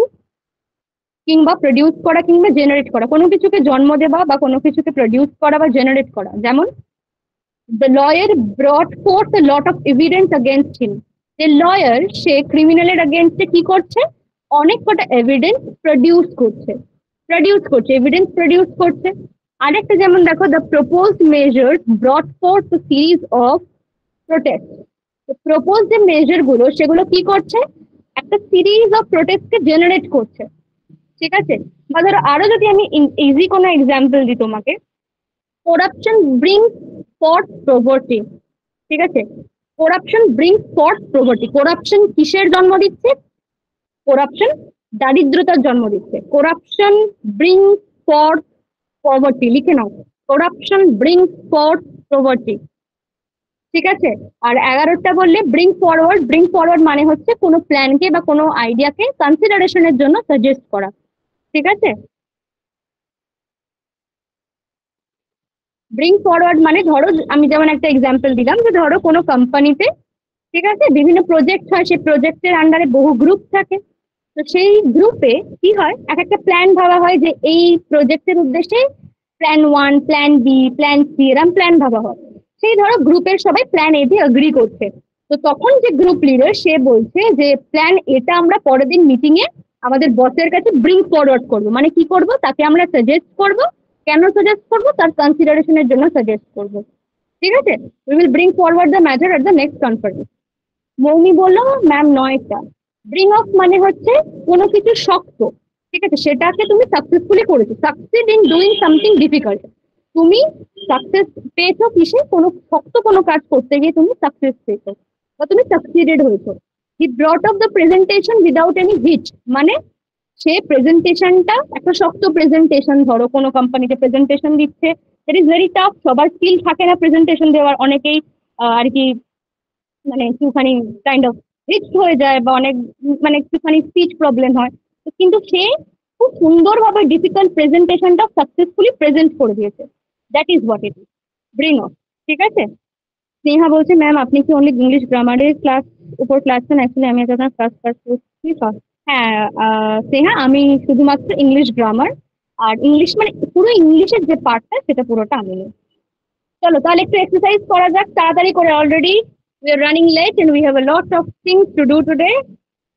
কিংবা প্রডিউস করা কিংবা জেনারেট করা, কোনো কিছুকে জন্ম দেওয়া বা কোনো কিছুকে প্রডিউস করা বা জেনারেট করা। যেমন the lawyer brought forth a lot of evidence against হিম। যে লয়ার, সে ক্রিমিনালের अगेंस्टे কি করছে? অনেক কটা এভিডেন্স প্রডিউস করছে, এভিডেন্স প্রডিউস করছে। আরেকটা যেমন দেখো, the proposed measures brought forth a series of protest. Propose যে মেজার গুলো, সেগুলো কি করছে? একটা সিরিজ অফ প্রোটেস্টকে জেনারেট করছে, ঠিক আছে? বা ধরো আরো যদি আমি ইজি কোনো এক্সাম্পল দিই তোমাকে, করাপশন ব্রিংস ফর্থ প্রভার্টি, ঠিক আছে? Corruption brings forth poverty. Corruption কিসের জন্ম দিচ্ছে? করাপশন দারিদ্রতার জন্ম দিচ্ছে। করাপশন ব্রিংস ফর্থ পভার্টি, লিখে নাও। করাপশন ব্রিংস ফর্থ পভার্টি, ঠিক আছে? আর 11টা বললে ব্রিং ফরওয়ার্ড। ব্রিং ফরওয়ার্ড মানে হচ্ছে কোনো প্ল্যানকে বা কোনো আইডিয়াকে কনসিডারেশনের জন্য সাজেস্ট করা, ঠিক আছে? ব্রিং ফরওয়ার্ড মানে ধরো আমি যেমন একটা এক্সাম্পল দিলাম, যে ধরো কোনো কোম্পানিতে, ঠিক আছে, বিভিন্ন প্রজেক্ট হয়, সেই প্রজেক্টের আন্ডারে বহু গ্রুপ থাকে। তো সেই গ্রুপে কি হয়, এক একটা প্ল্যান ভাবা হয়, যে এই প্রজেক্টের উদ্দেশ্যে plan 1, plan B, plan C, এরকম প্ল্যান ভাবা হয়। সেই ধরো গ্রুপের সবাই প্ল্যান এ তে এগ্রি করছে। তো তখন যে গ্রুপ লিডার, সে বলছে যে প্ল্যান এটা আমরা পরের দিন মিটিং এ আমাদের বসের কাছে ব্রিং ফরওয়ার্ড করবো। মানে কি করব, তাকে আমরা সাজেস্ট করব। কেন সাজেস্ট করব? তার কনসিডারেশনের জন্য সাজেস্ট করব, ঠিক আছে? We will bring forward the matter at the next conference. Moumi বললো ম্যাম 9টা। ব্রিং অফ মানে হচ্ছে কোনো কিছু শক্ত, ঠিক আছে, সেটাকে তুমি সাকসেসফুলি করেছো। Succeed in doing something difficult, তুমি সাকসেস পেয়েছো কিসে? কোনো শক্ত কোনো কাজ করতে গিয়ে তুমি সাকসেস পেয়েছো বা তুমি সাকসিডেড হয়েছো। He brought off the presentation without any hitch, মানে সে প্রেজেন্টেশনটা একটা শক্ত প্রেজেন্টেশন, ধরো কোনো কোম্পানিতে প্রেজেন্টেশন দিচ্ছে, ইট ইজ ভেরি টাফ। সবার স্কিল থাকে না প্রেজেন্টেশন দেওয়ার, অনেকেই আর কি মানে একটুখানি কাইন্ড অফ রিস্ক হয়ে যায় বা অনেক মানে একটুখানি স্পিচ প্রবলেম হয়। কিন্তু সে খুব সুন্দরভাবে ডিফিকাল্ট প্রেজেন্টেশনটা সাকসেসফুলি প্রেজেন্ট করে দিয়েছে। That is what it is, bring of, ঠিক আছে? স্নেহা বলছে ম্যাম আপনি কি অনলি ইংলিশ গ্রামারের উপর ক্লাস নেন? অ্যাকচুয়ালি আমি একটা ক্লাস করছি। হ্যাঁ স্নেহা, আমি শুধুমাত্র ইংলিশ গ্রামার আর ইংলিশ মানে পুরো ইংলিশের যে পার্টটা সেটা পুরোটা আমি নিই। চলো তাহলে একটু এক্সারসাইজ করা যাক তাড়াতাড়ি করে। Already we are running late and we have a lot of things to do today.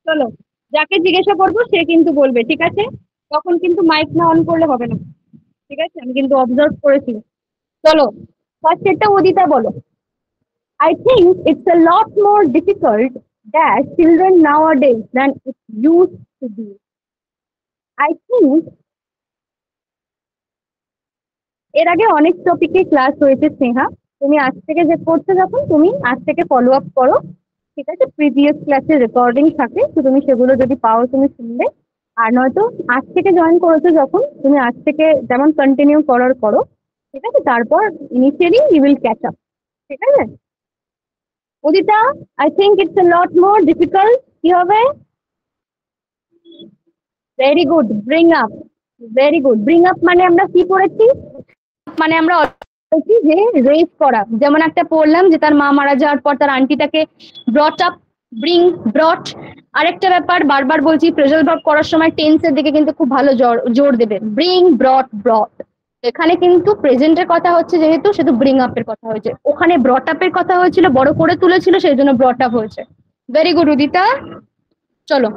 চলো, যাকে জিজ্ঞাসা করবো সে কিন্তু বলবে, ঠিক আছে? তখন কিন্তু মাইক না অন করলে হবে না, ঠিক আছে? আমি কিন্তু অবজার্ভ করেছি। চলো, ফার্স্ট এটা অদিতা বলো। I think it's a lot more difficult dash children nowadays than it used to be. I think এর আগে অনেক টপিকে ক্লাস হয়েছে স্নেহা, তুমি আজ থেকে যে করছো যখন তুমি আজ থেকে ফলো আপ করো, ঠিক আছে? প্রিভিয়াস ক্লাসের রেকর্ডিং থাকে, তো তুমি সেগুলো যদি পাও তুমি শুনবে। আর নয়তো আজ থেকে জয়েন করেছো যখন, তুমি আজ থেকে যেমন কন্টিনিউ করার করো, ঠিক আছে? তারপর initially you will catch up, ঠিক আছে? Udita, I think it's a lot more difficult. কি হবে? Very good, bring up. Very good, bring up মানে আমরা কি পড়েছি? মানে আমরা বলছি যে রেজ করা, যেমন একটা পড়লাম যে তার মা মারা যাওয়ার পর তার আন্টিটাকে ব্রট আপ, ব্রিং, ব্রট। আরেকটা ব্যাপার বারবার বলছি, প্রেজাল ভার্ব করার সময় টেন্সের দিকে কিন্তু খুব ভালো জোর দেবে, ব্রিং, ব্রট, ব্রট। এখানে কিন্তু প্রেজেন্টের কথা হচ্ছে যেহেতু, সেহেতু ব্রিং আপ এর কথা হয়েছে। ওখানে ব্রট আপ এর কথা হয়েছিল, বড় করে তুলেছিল, সেই জন্য ব্রট আপ হয়েছে। Very good Udita. চলো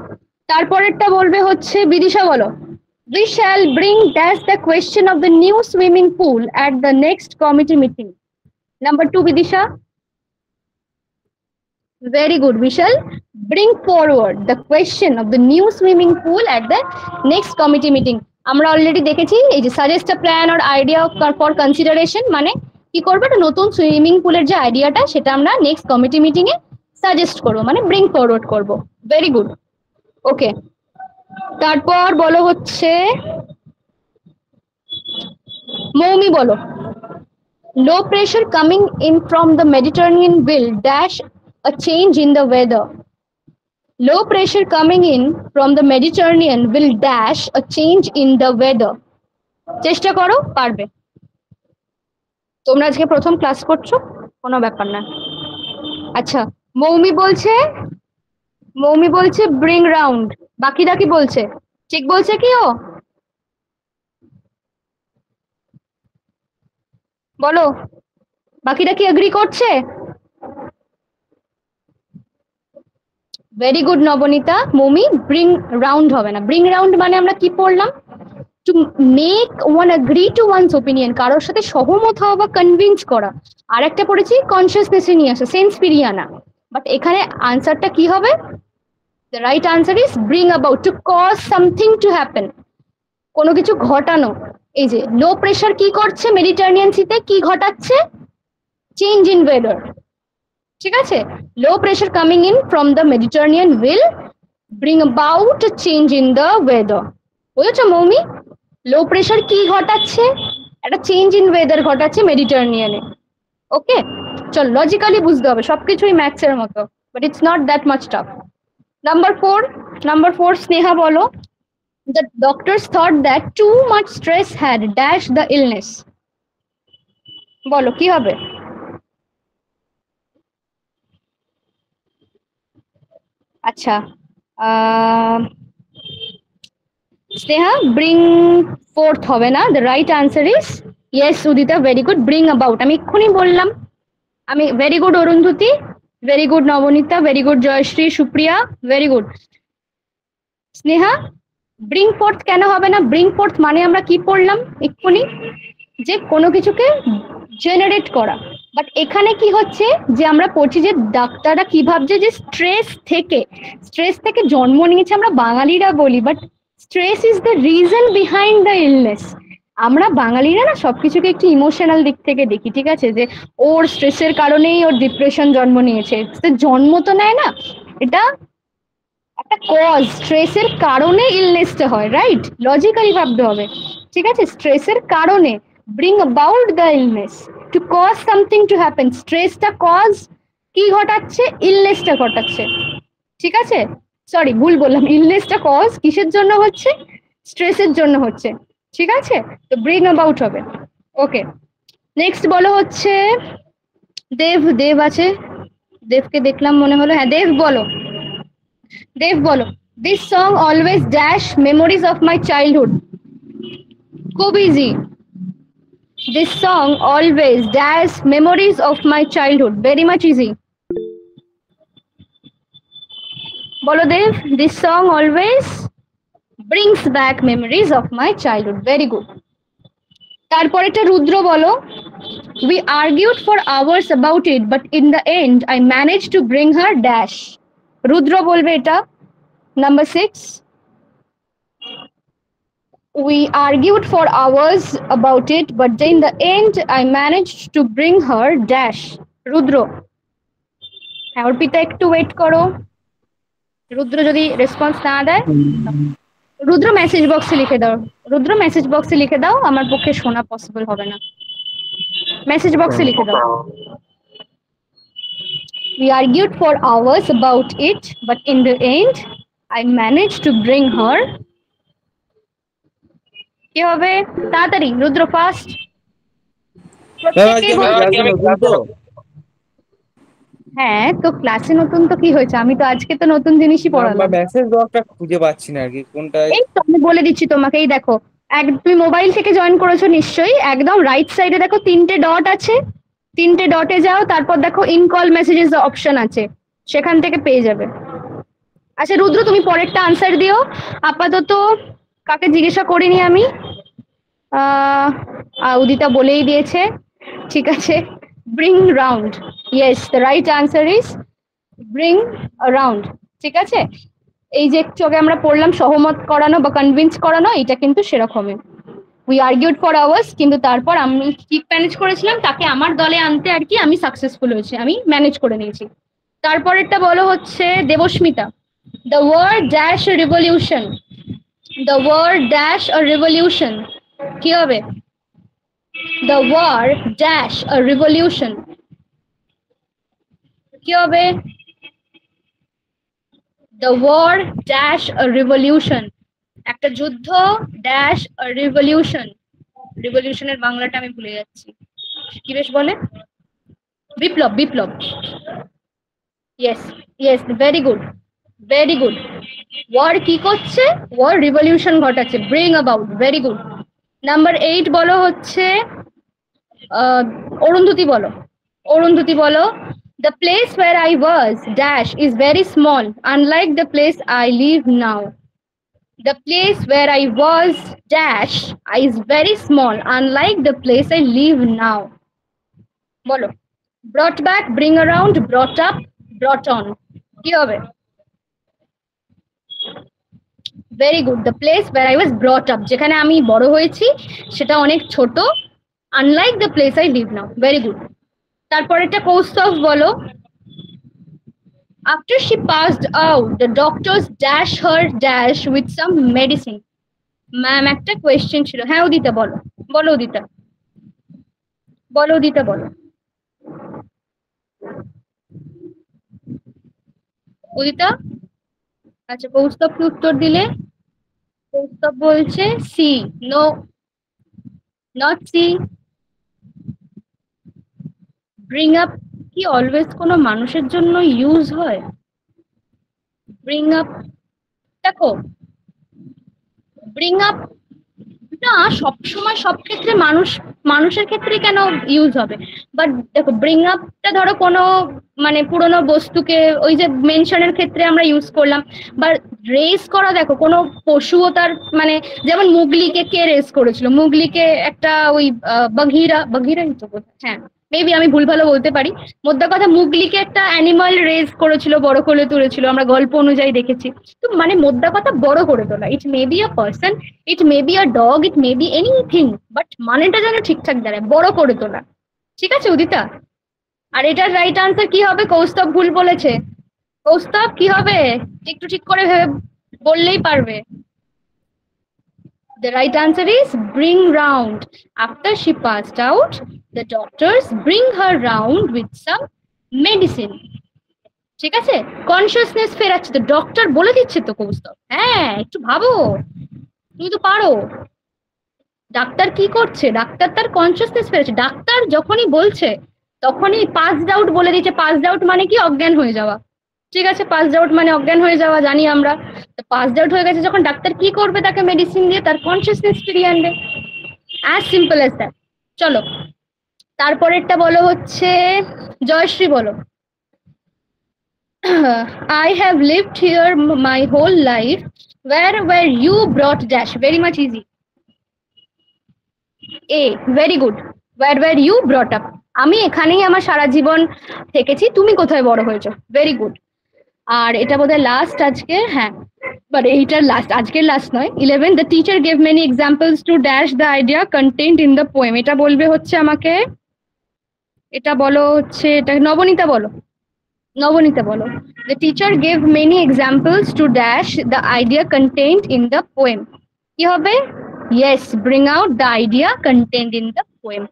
তারপরেরটা বলবে হচ্ছে বিদিশা, বলো। We shall bring dash the question of the new swimming pool at the next committee meeting. Number 2, Vidisha. Very good. We shall bring forward the question of the new swimming pool at the next committee meeting. আমরা অলরেডি দেখেছি এই যে suggest a plan or idea for consideration, মানে কি করবো, একটা নতুন সুইমিং পুলের যে আইডিয়াটা সেটা আমরা নেক্সট কমিটি মিটিং এ সাজেস্ট করবো, মানে ব্রিং ফরওয়ার্ড করবো। Very good. ওকে, তারপর বলো হচ্ছে মৌমি, বলো। Low pressure coming in from the Mediterranean will dash a change in the weather. Low pressure coming in from the Mediterranean will dash a change in the weather. চেষ্টা করো, পারবে। তোমরা আজকে প্রথম ক্লাস করছো, কোনো ব্যাপার না। আচ্ছা, মৌমি বলছে ব্রিং রাউন্ড। বাকিরা কি বলছে? ঠিক বলছে কি ও? বলো, বাকিরা কি এগ্রি করছে? Very good Nabanita. Moumi, bring round হবে না। ব্রিং রাউন্ড মানে আমরা কি পড়লাম? To make one agree to one's opinion, কারোর সাথে সহমত হওয়া বা কনভিন্স করা। আর একটা পড়েছি কনসিয়াসনেসে নিয়ে আসা, সেন্স ফিরিয়ে আনা। বাট এখানে আনসারটা কি হবে? The right answer is bring about, to cause something to happen, কোনো কিছু ঘটানো। এই যে লো প্রেশার কি করছে মেডিটারেনিয়ান সিতে, কি ঘটাচ্ছে? চেঞ্জ ইন ওয়েদার, ঠিক আছে? Low pressure coming in from the Mediterranean will bring about a change in the weather. বুঝেছো মৌমি? লো প্রেশার কি ঘটাচ্ছে? একটা চেঞ্জ ইন ওয়েদার ঘটাচ্ছে মেডিটারেনিয়ানে। ওকে, চল লজিক্যালি বুঝতে হবে, সবকিছুই ম্যাথস এর মতো, but it's not that much tough. Number 4 Sneha, বলো। The doctors thought that too much stress had dashed the illness. বলো কি হবে? আচ্ছা, স্নেহা, ব্রিং ফোর্থ হবে না। The right answer is yes Udita, very good, bring about. আমি এক্ষুনি বললাম। আমি very good Arundhati, very good Nabanita, very good Jayashree, Supriya, very good. Sneha, bring forth কেন হবে না? ব্রিং ফোর্থ মানে আমরা কি পড়লাম এক্ষুনি? যে কোনো কিছুকে জেনারেট করা। বাট এখানে কি হচ্ছে যে আমরা পড়ছি যে ডাক্তাররা কি ভাবছে যে স্ট্রেস থেকে জন্ম নিয়েছে, আমরা বাঙালিরা বলি, but stress is the reason behind the illness. আমরা বাঙালিরা না সবকিছুকে একটু ইমোশনাল দিক থেকে দেখি, ঠিক আছে? যে ওর স্ট্রেসের কারণেই ওর ডিপ্রেশন জন্ম নিয়েছে, জন্ম তো নেয় না, এটা একটা কজ, স্ট্রেসের কারণে ইলনেসটা হয়, রাইট? লজিক্যালি ভাবতে হবে, ঠিক আছে? স্ট্রেসের কারণে, bring about the illness, to cause something to happen. স্ট্রেসটা কজ কি ঘটাচ্ছে? ইলনেসটা ঘটাচ্ছে, ঠিক আছে? সরি, ভুল বললাম, ইলনেসটা কজ কিসের জন্য হচ্ছে? স্ট্রেসের জন্য হচ্ছে, ঠিক আছে? তো ব্রিং অ্যাবাউট হবে। ওকে, নেক্সট বলো হচ্ছে দেব আছে, দেবকে দেখলাম মনে হলো। হ্যাঁ, দেব বলো। This song always dash memories of my childhood. খুব easy. This song always dash memories of my childhood. Very much easy. বলো দেব, this song always brings back memories of my childhood. Very good. তারপরেটা রুদ্র, বলো। We argued for hours about it, but in the end I managed to bring her dash. রুদ্র বলবে এটা। Number 6, we argued for hours about it, but in the end I managed to bring her dash. রুদ্র, হ্যাঁ অর্পিতা একটু ওয়েট করো। রুদ্র যদি রেসপন্স না দেয়, রুদ্র মেসেজ বক্সে লিখে দাও। রুদ্র মেসেজ বক্সে লিখে দাও, আমার পক্ষে শোনা পসিবল হবে না। মেসেজ বক্সে লিখে দাও। We argued for hours about it, but in the end I managed to bring her। কি হবে? তাড়াতাড়ি রুদ্র ফাস্ট। হ্যাঁ তো ক্লাসে নতুন তো কি হয়েছে, আমি তো আজকে তো নতুন জিনিসই পড়ালাম। মেসেজ বক্সটা খুঁজে পাচ্ছি না আর কি কোনটা। এই তো আমি বলে দিচ্ছি তোমাকে, এই দেখো তুমি মোবাইল থেকে জয়েন করেছো নিশ্চয়ই, একদম রাইট সাইডে দেখো 3টে ডট আছে, 3টে ডটে যাও, তারপর দেখো ইন কল মেসেজেস অপশন আছে, সেখান থেকে পেয়ে যাবে। আচ্ছা রুদ্র তুমি পরেরটা আনসার দিও। আপাতত কাকে জিজ্ঞাসা করিনি আমি, উদিতা বলেই দিয়েছে, ঠিক আছে। Bring round, yes the right answer is bring round, ঠিক আছে। এই যে একটু আগে আমরা পড়লাম সহমত করানো বা কনভিন্স করানো, এটা কিন্তু সেরকমই। উই আর্গিউড ফর আওয়ার্স, কিন্তু তারপর আমি কি ম্যানেজ করেছিলাম, তাকে আমার দলে আনতে আর কি আমি সাকসেসফুল হয়েছি, আমি ম্যানেজ করে নিয়েছি। তারপরেরটা বলো হচ্ছে Debasmita, the word dash revolution, the word dash a revolution, কি হবে? The word dash a revolution, কি হবে? The war dash a revolution, একটা যুদ্ধ ড্যাশ a revolution, রিভলিউশনের বাংলাটা আমি ভুলে যাচ্ছি, কি বেশ বলে? বিপ্লব, বিপ্লব। Yes yes, very good very good. War কি করছে? ওয়ার রিভলিউশন ঘটাচ্ছে, bring about, very good. Number 8 বলো হচ্ছে অরুন্ধতী বলো, অরুন্ধতী বলো, the place where I was dash is very small, unlike the place I live now. The place where I was dash is very small, unlike the place I live now. বলো, brought back, bring around, brought up, brought on, কি হবে? Very good, the place where I was brought up, যেখানে আমি বড় হয়েছি সেটা অনেক ছোট, unlike the place I live now. Very good. তারপরেরটা কৌস্তভ বলো, after she passed out the doctors dash her dash with some medicine. Ma'am একটা কোয়েশ্চেন ছিল, হ্যাঁ উদিতা বলো, বলো উদিতা, বলো উদিতা বলো। উদিতা, আচ্ছা কৌস্তভ কি উত্তর দিলে? কৌস্তভ বলছে C, no not C. Bring up কি অলওয়েজ কোনো মানুষের জন্য ইউজ হয়? ব্রিং আপ, দেখো ব্রিং আপ না সবসময় সব ক্ষেত্রে মানুষের ক্ষেত্রে কেন ইউজ হবে, বাট দেখো ব্রিং আপটা ধরো কোনো মানে পুরোনো বস্তুকে ওই যে মেনশনের ক্ষেত্রে আমরা ইউজ করলাম, বা রেজ করা, দেখো কোনো পশুও তার মানে যেমন মুগলিকে কে রেজ করেছিল, মুগলিকে একটা ওই বাঘিরাই তো, হ্যাঁ মেবি আমি ভুল ভালো বলতে পারি, মোদ্দা কথা মুগলিকে একটা অ্যানিমাল রেজ করেছিল, বড় করে তুলেছিল, আমরা গল্প অনুযায়ী দেখেছি। তো মানে মোদ্দা কথা বড় করে তোলা, it may be a person, it may be a dog, it may be anything, but মানেটা যেন ঠিকঠাক দাঁড়ায়, বড় করে তোলা, ঠিক আছে উদিতা? আর এটার রাইট আনসার কি হবে? কৌস্তভ ভুল বলেছে। কৌস্তভ কি হবে? একটু ঠিক করে ভেবে বললেই পারবে। The right answer is bring round. After she passed out, the doctors bring her round with some medicine. ঠিক আছে, কনসিয়াসনেস ফেরাচ্ছে তো, ডক্টর বলে দিচ্ছে তো কৌস্তব, হ্যাঁ একটু ভাবো, তুমি তো পারো। ডাক্তার কি করছে? ডাক্তার তার কনসিয়াসনেস ফেরাচ্ছে, ডাক্তার যখনই বলছে তখনই পাসড আউট বলে দিচ্ছে। পাসড আউট মানে কি? অজ্ঞান হয়ে যাওয়া, ঠিক আছে, পাসড আউট মানে অজ্ঞান হয়ে যাওয়া, জানি আমরা। তো পাসড আউট হয়ে গেছে যখন, ডাক্তার কি করবে? তাকে মেডিসিন দিয়ে তার কনসিয়াসনেস ফিরিয়ে আনবে, অ্যাজ সিম্পল অ্যাজ দ্যাট। চলো তারপরেরটা বলো হচ্ছে জয়শ্রী বলো, I have lived here my whole life. Where were you brought dash? Very much easy. A, very good. Where were you brought up? আমি এখানেই আমার সারা জীবন থেকেছি, তুমি কোথায় বড় হয়েছো? Very good. আর এটা বোধহয় লাস্ট আজকে, হ্যাঁ, বাট এইটার লাস্ট, আজকের লাস্ট নয়। 11, the teacher gave many examples to dash the idea content in the poem. এটা বলবে হচ্ছে আমাকে, এটা বলো হচ্ছে, এটা নবনীতা বলো, নবনীতা বলো। The teacher gave many examples to dash the idea content in the poem. কি হবে? Yes, bring out the idea content in the poem.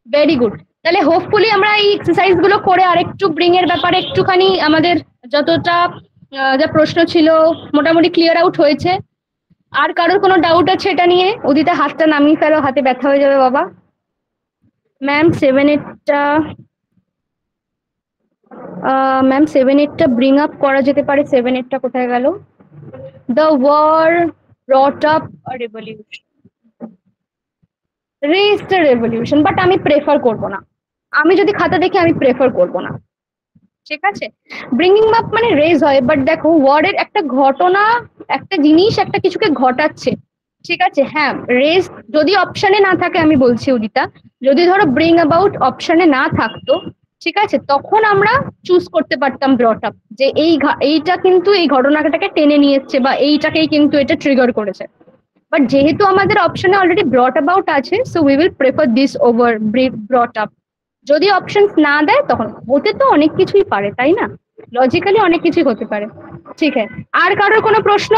Very good. তাহলে হোপফুলি আমরা এই এক্সারসাইজ গুলো করে আরেকটু ব্রিং এর ব্যাপারে একটুখানি আমাদের যতটা যা প্রশ্ন ছিল মোটামুটি ক্লিয়ার আউট হয়েছে। আর কারোর কোনো ডাউট আছে এটা নিয়ে? উদিতা হাতটা নামিয়ে ফেলো, হাতে ব্যথা হয়ে যাবে বাবা। ম্যাম 7-8টা, ম্যাম 7-8টা ব্রিং আপ করা যেতে পারে। 7-8টা কোথায় গেল? The war brought up a revolution, raise the revolution, but আমি প্রেফার করব না। আমি যদি খাতা দেখি আমি প্রেফার করব না, ঠিক আছে? ব্রিঙ্গিং আপ মানে রেজ হয়, বাট দেখো ওয়ার্ডের একটা ঘটনা, একটা জিনিস একটা কিছুকে ঘটাচ্ছে, ঠিক আছে? হ্যাঁ, রেজ যদি অপশনে না থাকে, আমি বলছি উদিতা, যদি ধরো ব্রিং অ্যাবাউট অপশনে না থাকতো, ঠিক আছে, তখন আমরা চুজ করতে পারতাম ব্রট আপ, যে এইটা কিন্তু এই ঘটনাটাকে টেনে নিয়ে এসছে বা এইটাকেই কিন্তু এটা ট্রিগার করেছে। বাট যেহেতু আমাদের অপশনে অলরেডি ব্রট অ্যাবাউট আছে, so we will prefer this over brought up. যদি অপশনস না দেয় তখন হতে তো অনেক কিছুই পারে, তাই না? লজিক্যালি অনেক কিছুই হতে পারে। ঠিক আছে, আর কারোর কোনো প্রশ্ন?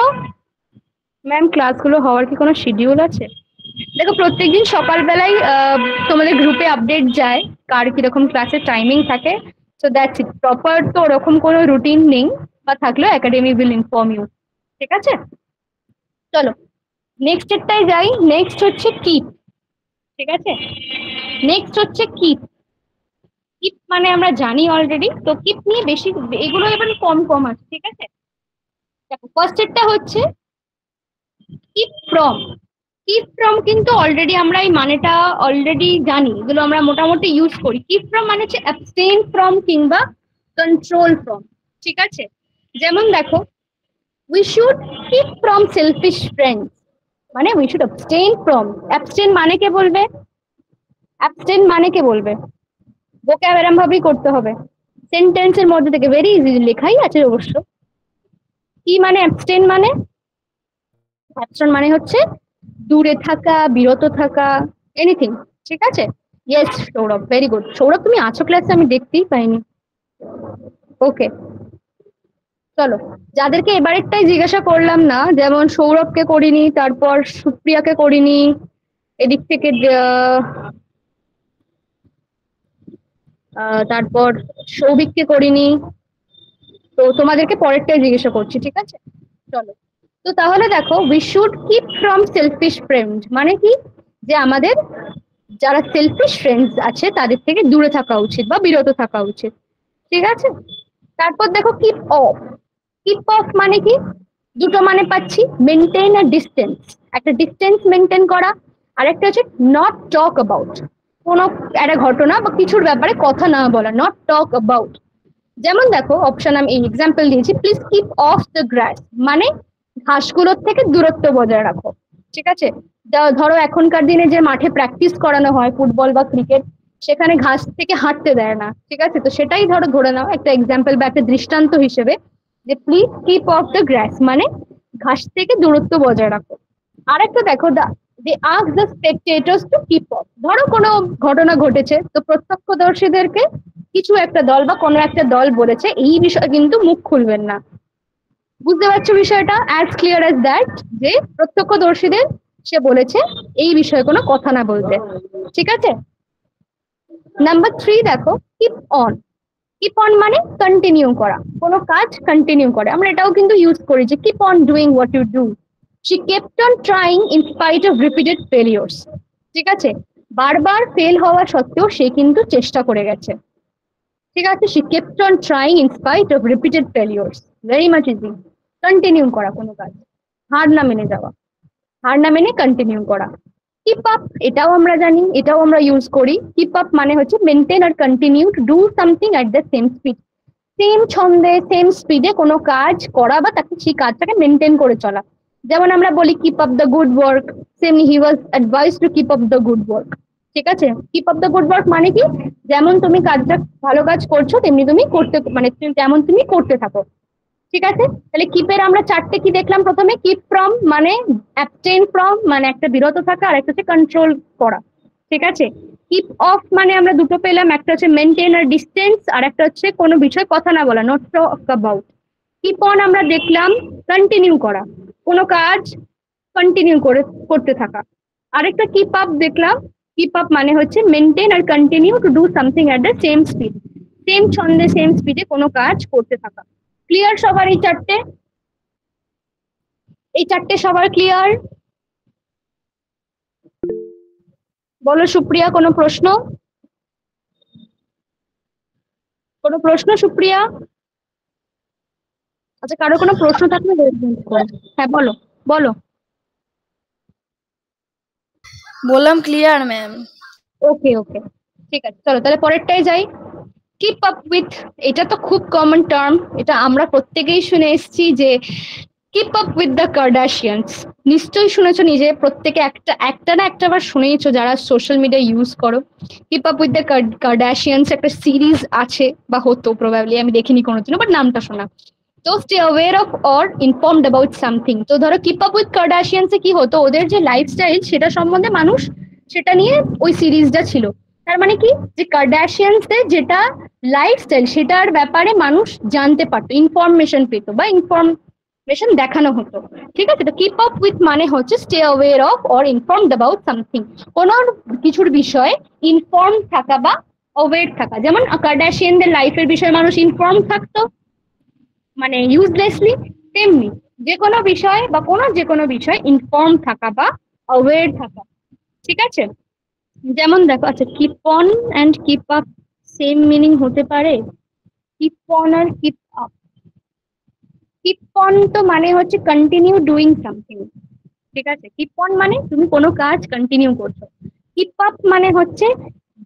ম্যাম ক্লাসগুলো হওয়ার কি কোনো শিডিউল আছে? দেখো প্রত্যেকদিন সকালবেলায় তোমাদের গ্রুপে আপডেট যায় কার কিরকম ক্লাসের টাইমিং থাকে। সো দ্যাটস ইট, প্রপার তো ওরকম কোনো রুটিন নেই, বা থাকলেও একাডেমি উইল ইনফর্ম ইউ। ঠিক আছে, চলো নেক্সট এরটাই যাই। নেক্সট হচ্ছে কিপ। ঠিক আছে, নেক্সট হচ্ছে কিপ। কিপ মানে আমরা জানি অলরেডি, তো কিপ নিয়ে বেশি এগুলো এবার কম কম আছে। ঠিক আছে, দেখো ফার্স্ট এরটা হচ্ছে কিপ ফ্রম। কিপ ফ্রম কিন্তু অলরেডি আমরা এই মানেটা অলরেডি জানি, এগুলো আমরা মোটামুটি ইউজ করি। কিপ ফ্রম মানে হচ্ছে অ্যাবস্টেইন ফ্রম কিংবা কন্ট্রোল ফ্রম। ঠিক আছে, যেমন দেখো we should keep from selfish friends, মানে we should abstain from. Abstain মানে কে বলবে? অ্যাবস্টেইন মানে কে বলবে? ভোক্যাব এরম ভাবেই করতে হবে, সেন্টেন্সের মধ্যে থেকে, ভেরি ইজি, লেখাই আছে অবশ্য। কি মানে অ্যাবস্টেইন মানে? অ্যাবস্টেইন মানে হচ্ছে দূরে থাকা, বিরত থাকা, এনিথিং। ঠিক আছে, yes Sourav, very good. Sourav তুমি আছো ক্লাসে? আমি দেখতেই পাইনি। ওকে, চলো যাদেরকে এবারেরটাই জিজ্ঞাসা করলাম না, যেমন সৌরভকে করিনি, তারপর সুপ্রিয়াকে করিনি, এদিক থেকে তারপর সৌভিককে করিনি, তো তোমাদেরকে পরেরটাই জিজ্ঞাসা করছি। ঠিক আছে, চলো। তো তাহলে দেখো we should keep from selfish friend মানে কি? যে আমাদের যারা সেলফিশ ফ্রেন্ডস আছে তাদের থেকে দূরে থাকা উচিত বা বিরত থাকা উচিত। ঠিক আছে, তারপর দেখো কিপ অফ। কিপ অফ মানে কি? দুটো মানে পাচ্ছি, মেনটেন আর ডিস্টেন্স, একটা ডিস্টেন্স মেনটেন করা, আর একটা হচ্ছে নট টক অ্যাবাউট, কোনো একটা ঘটনা বা কিছুর ব্যাপারে কথা না বলা, নট টক অ্যাবাউট। যেমন দেখো অপশন আমি এক্সাম্পল দিয়েছি, please keep off the grass মানে ঘাসগুলোর থেকে দূরত্ব বজায় রাখো। ঠিক আছে, ধরো এখনকার দিনে যে মাঠে প্র্যাকটিস করানো হয় ফুটবল বা ক্রিকেট, সেখানে ঘাস থেকে হাঁটতে দেয় না। ঠিক আছে, তো সেটাই ধরো ধরে নাও একটা এক্সাম্পল বা একটা দৃষ্টান্ত হিসেবে, যে please keep off the grass মানে ঘাস থেকে দূরত্ব বজায় রাখো। আর একটা দেখো they ask the spectators to keep off, ধরো কোনো ঘটনা ঘটেছে, তো প্রত্যক্ষদর্শীদেরকে কিছু একটা দল বা কোনো একটা দল বলেছে এই বিষয়ে কিন্তু মুখ খুলবেন না। বুঝতে পারছো বিষয়টা? অ্যাজ ক্লিয়ার অ্যাজ দ্যাট, যে প্রত্যক্ষদর্শীদের সে বলেছে এই বিষয়ে কোনো কথা না বলতে। ঠিক আছে, নাম্বার 3 দেখো কিপ অন। কিপ অন মানে কন্টিনিউ করা, কোনো কাজ কন্টিনিউ করে। আমরা এটাও কিন্তু ইউজ করি যে keep on doing what you do. She kept on trying in spite of repeated failures. ঠিক আছে, বারবার ফেল হওয়া সত্ত্বেও সে কিন্তু চেষ্টা করে গেছে। ঠিক আছে, she kept on trying in spite of repeated failures, very much easy. Continue করা কোনো কাজ, হার না মেনে যাওয়া, হার না মেনে কন্টিনিউ করা। কিপ আপ এটাও আমরা জানি, এটাও আমরা ইউজ করি। কিপ আপ মানে হচ্ছে মেনটেন আর continue to do something at the same speed, same ছন্দে সেম স্পিডে কোনো কাজ করা বা তাকে সেই কাজটাকে মেনটেন করে চলা। যেমন আমরা বলি keep up the good work, সেমনি he was advice to keep up the good work. ঠিক আছে, keep up the good work মানে কি? যেমন তুমি কাজটা ভালো কাজ করছো তেমনি তুমি করতে, মানে যেমন তুমি করতে থাকো। ঠিক আছে, তাহলে কিপের আমরা চারটে কি দেখলাম প্রথমে, কিপ ফ্রম মানে অ্যাবস্টেইন ফ্রম মানে একটা বিরত থাকা, আর একটা হচ্ছে কন্ট্রোল করা। ঠিক আছে, কিপ অফ মানে আমরা দুটো পেলাম, একটা হচ্ছে মেনটেন আর ডিস্টেন্স, আর একটা হচ্ছে কোনো বিষয় কথা না বলা, not talk about. Keep on আমরা দেখলাম কন্টিনিউ করা, কোনো কাজ কন্টিনিউ করতে থাকা। আরেকটা কিপ আপ দেখলাম, কিপ আপ মানে হচ্ছে মেনটেন আর continue to do something at the same speed, same ছন্দে সেম স্পিডে কোনো কাজ করতে থাকা। ক্লিয়ার সবার এই চারটে? এই চারটে সবার ক্লিয়ার? বলো সুপ্রিয়া, কোনো প্রশ্ন? কোনো প্রশ্ন সুপ্রিয়া? আচ্ছা, কারো কোনো প্রশ্ন থাকলে বলবেন। হ্যাঁ বলো বলো। বললাম ক্লিয়ার ম্যাম। ওকে ওকে, ঠিক আছে, চলো তাহলে পরেরটাই যাই। কিপ আপ উইথ, এটা তো খুব কমন টার্ম, এটা আমরা প্রত্যেকেই শুনে এসেছি যে কিপ আপ উইথ দ্য কার্ডাশিয়ানস। নিশ্চয়ই শুনেছো, নিজে প্রত্যেকে একটা না একটা বার শুনেইছো যারা সোশ্যাল মিডিয়া ইউজ করো। কিপ আপ উইথ দ্য কার্ডাশিয়ানস একটা সিরিজ আছে, বা হতো প্রবাবলি, আমি দেখিনি কোনোদিনও, বাট নামটা শোনা। তো stay aware of or informed about something. তো ধরো কিপ আপ উইথ কার্ডাশিয়ানসে কি হতো, ওদের যে লাইফস্টাইল সেটা সম্বন্ধে মানুষ, সেটা নিয়ে ওই সিরিজটা ছিল। তার মানে কি, যে কার্ডাশিয়ানসদের যেটা লাইফস্টাইল সেটার ব্যাপারে মানুষ জানতে পারতো, ইনফরমেশন পেতো বা ইনফরমেশন দেখানো হতো। ঠিক আছে, তো কিপ আপ উইথ মানে হচ্ছে stay aware of or informed about something, কোনো কিছুর বিষয়ে ইনফর্ম থাকা বা অ্যাওয়্যার থাকা। যেমন কার্ডাশিয়ানদের লাইফের বিষয়ে মানুষ ইনফর্ম থাকতো মানে ইউজলেসলি, তেমনি যে কোনো বিষয় বা যে কোনো বিষয় ইনফর্ম থাকা বা অ্যাওয়্যার থাকা। ঠিক আছে, যেমন দেখো, আচ্ছা keep on and keep up same meaning হতে পারে? কিপ অন আর কিপ আপ, কিপ অন তো মানে হচ্ছে কন্টিনিউ ডুইং সামথিং। ঠিক আছে, কিপ অন মানে তুমি কোনো কাজ কন্টিনিউ করছো, কিপ আপ মানে হচ্ছে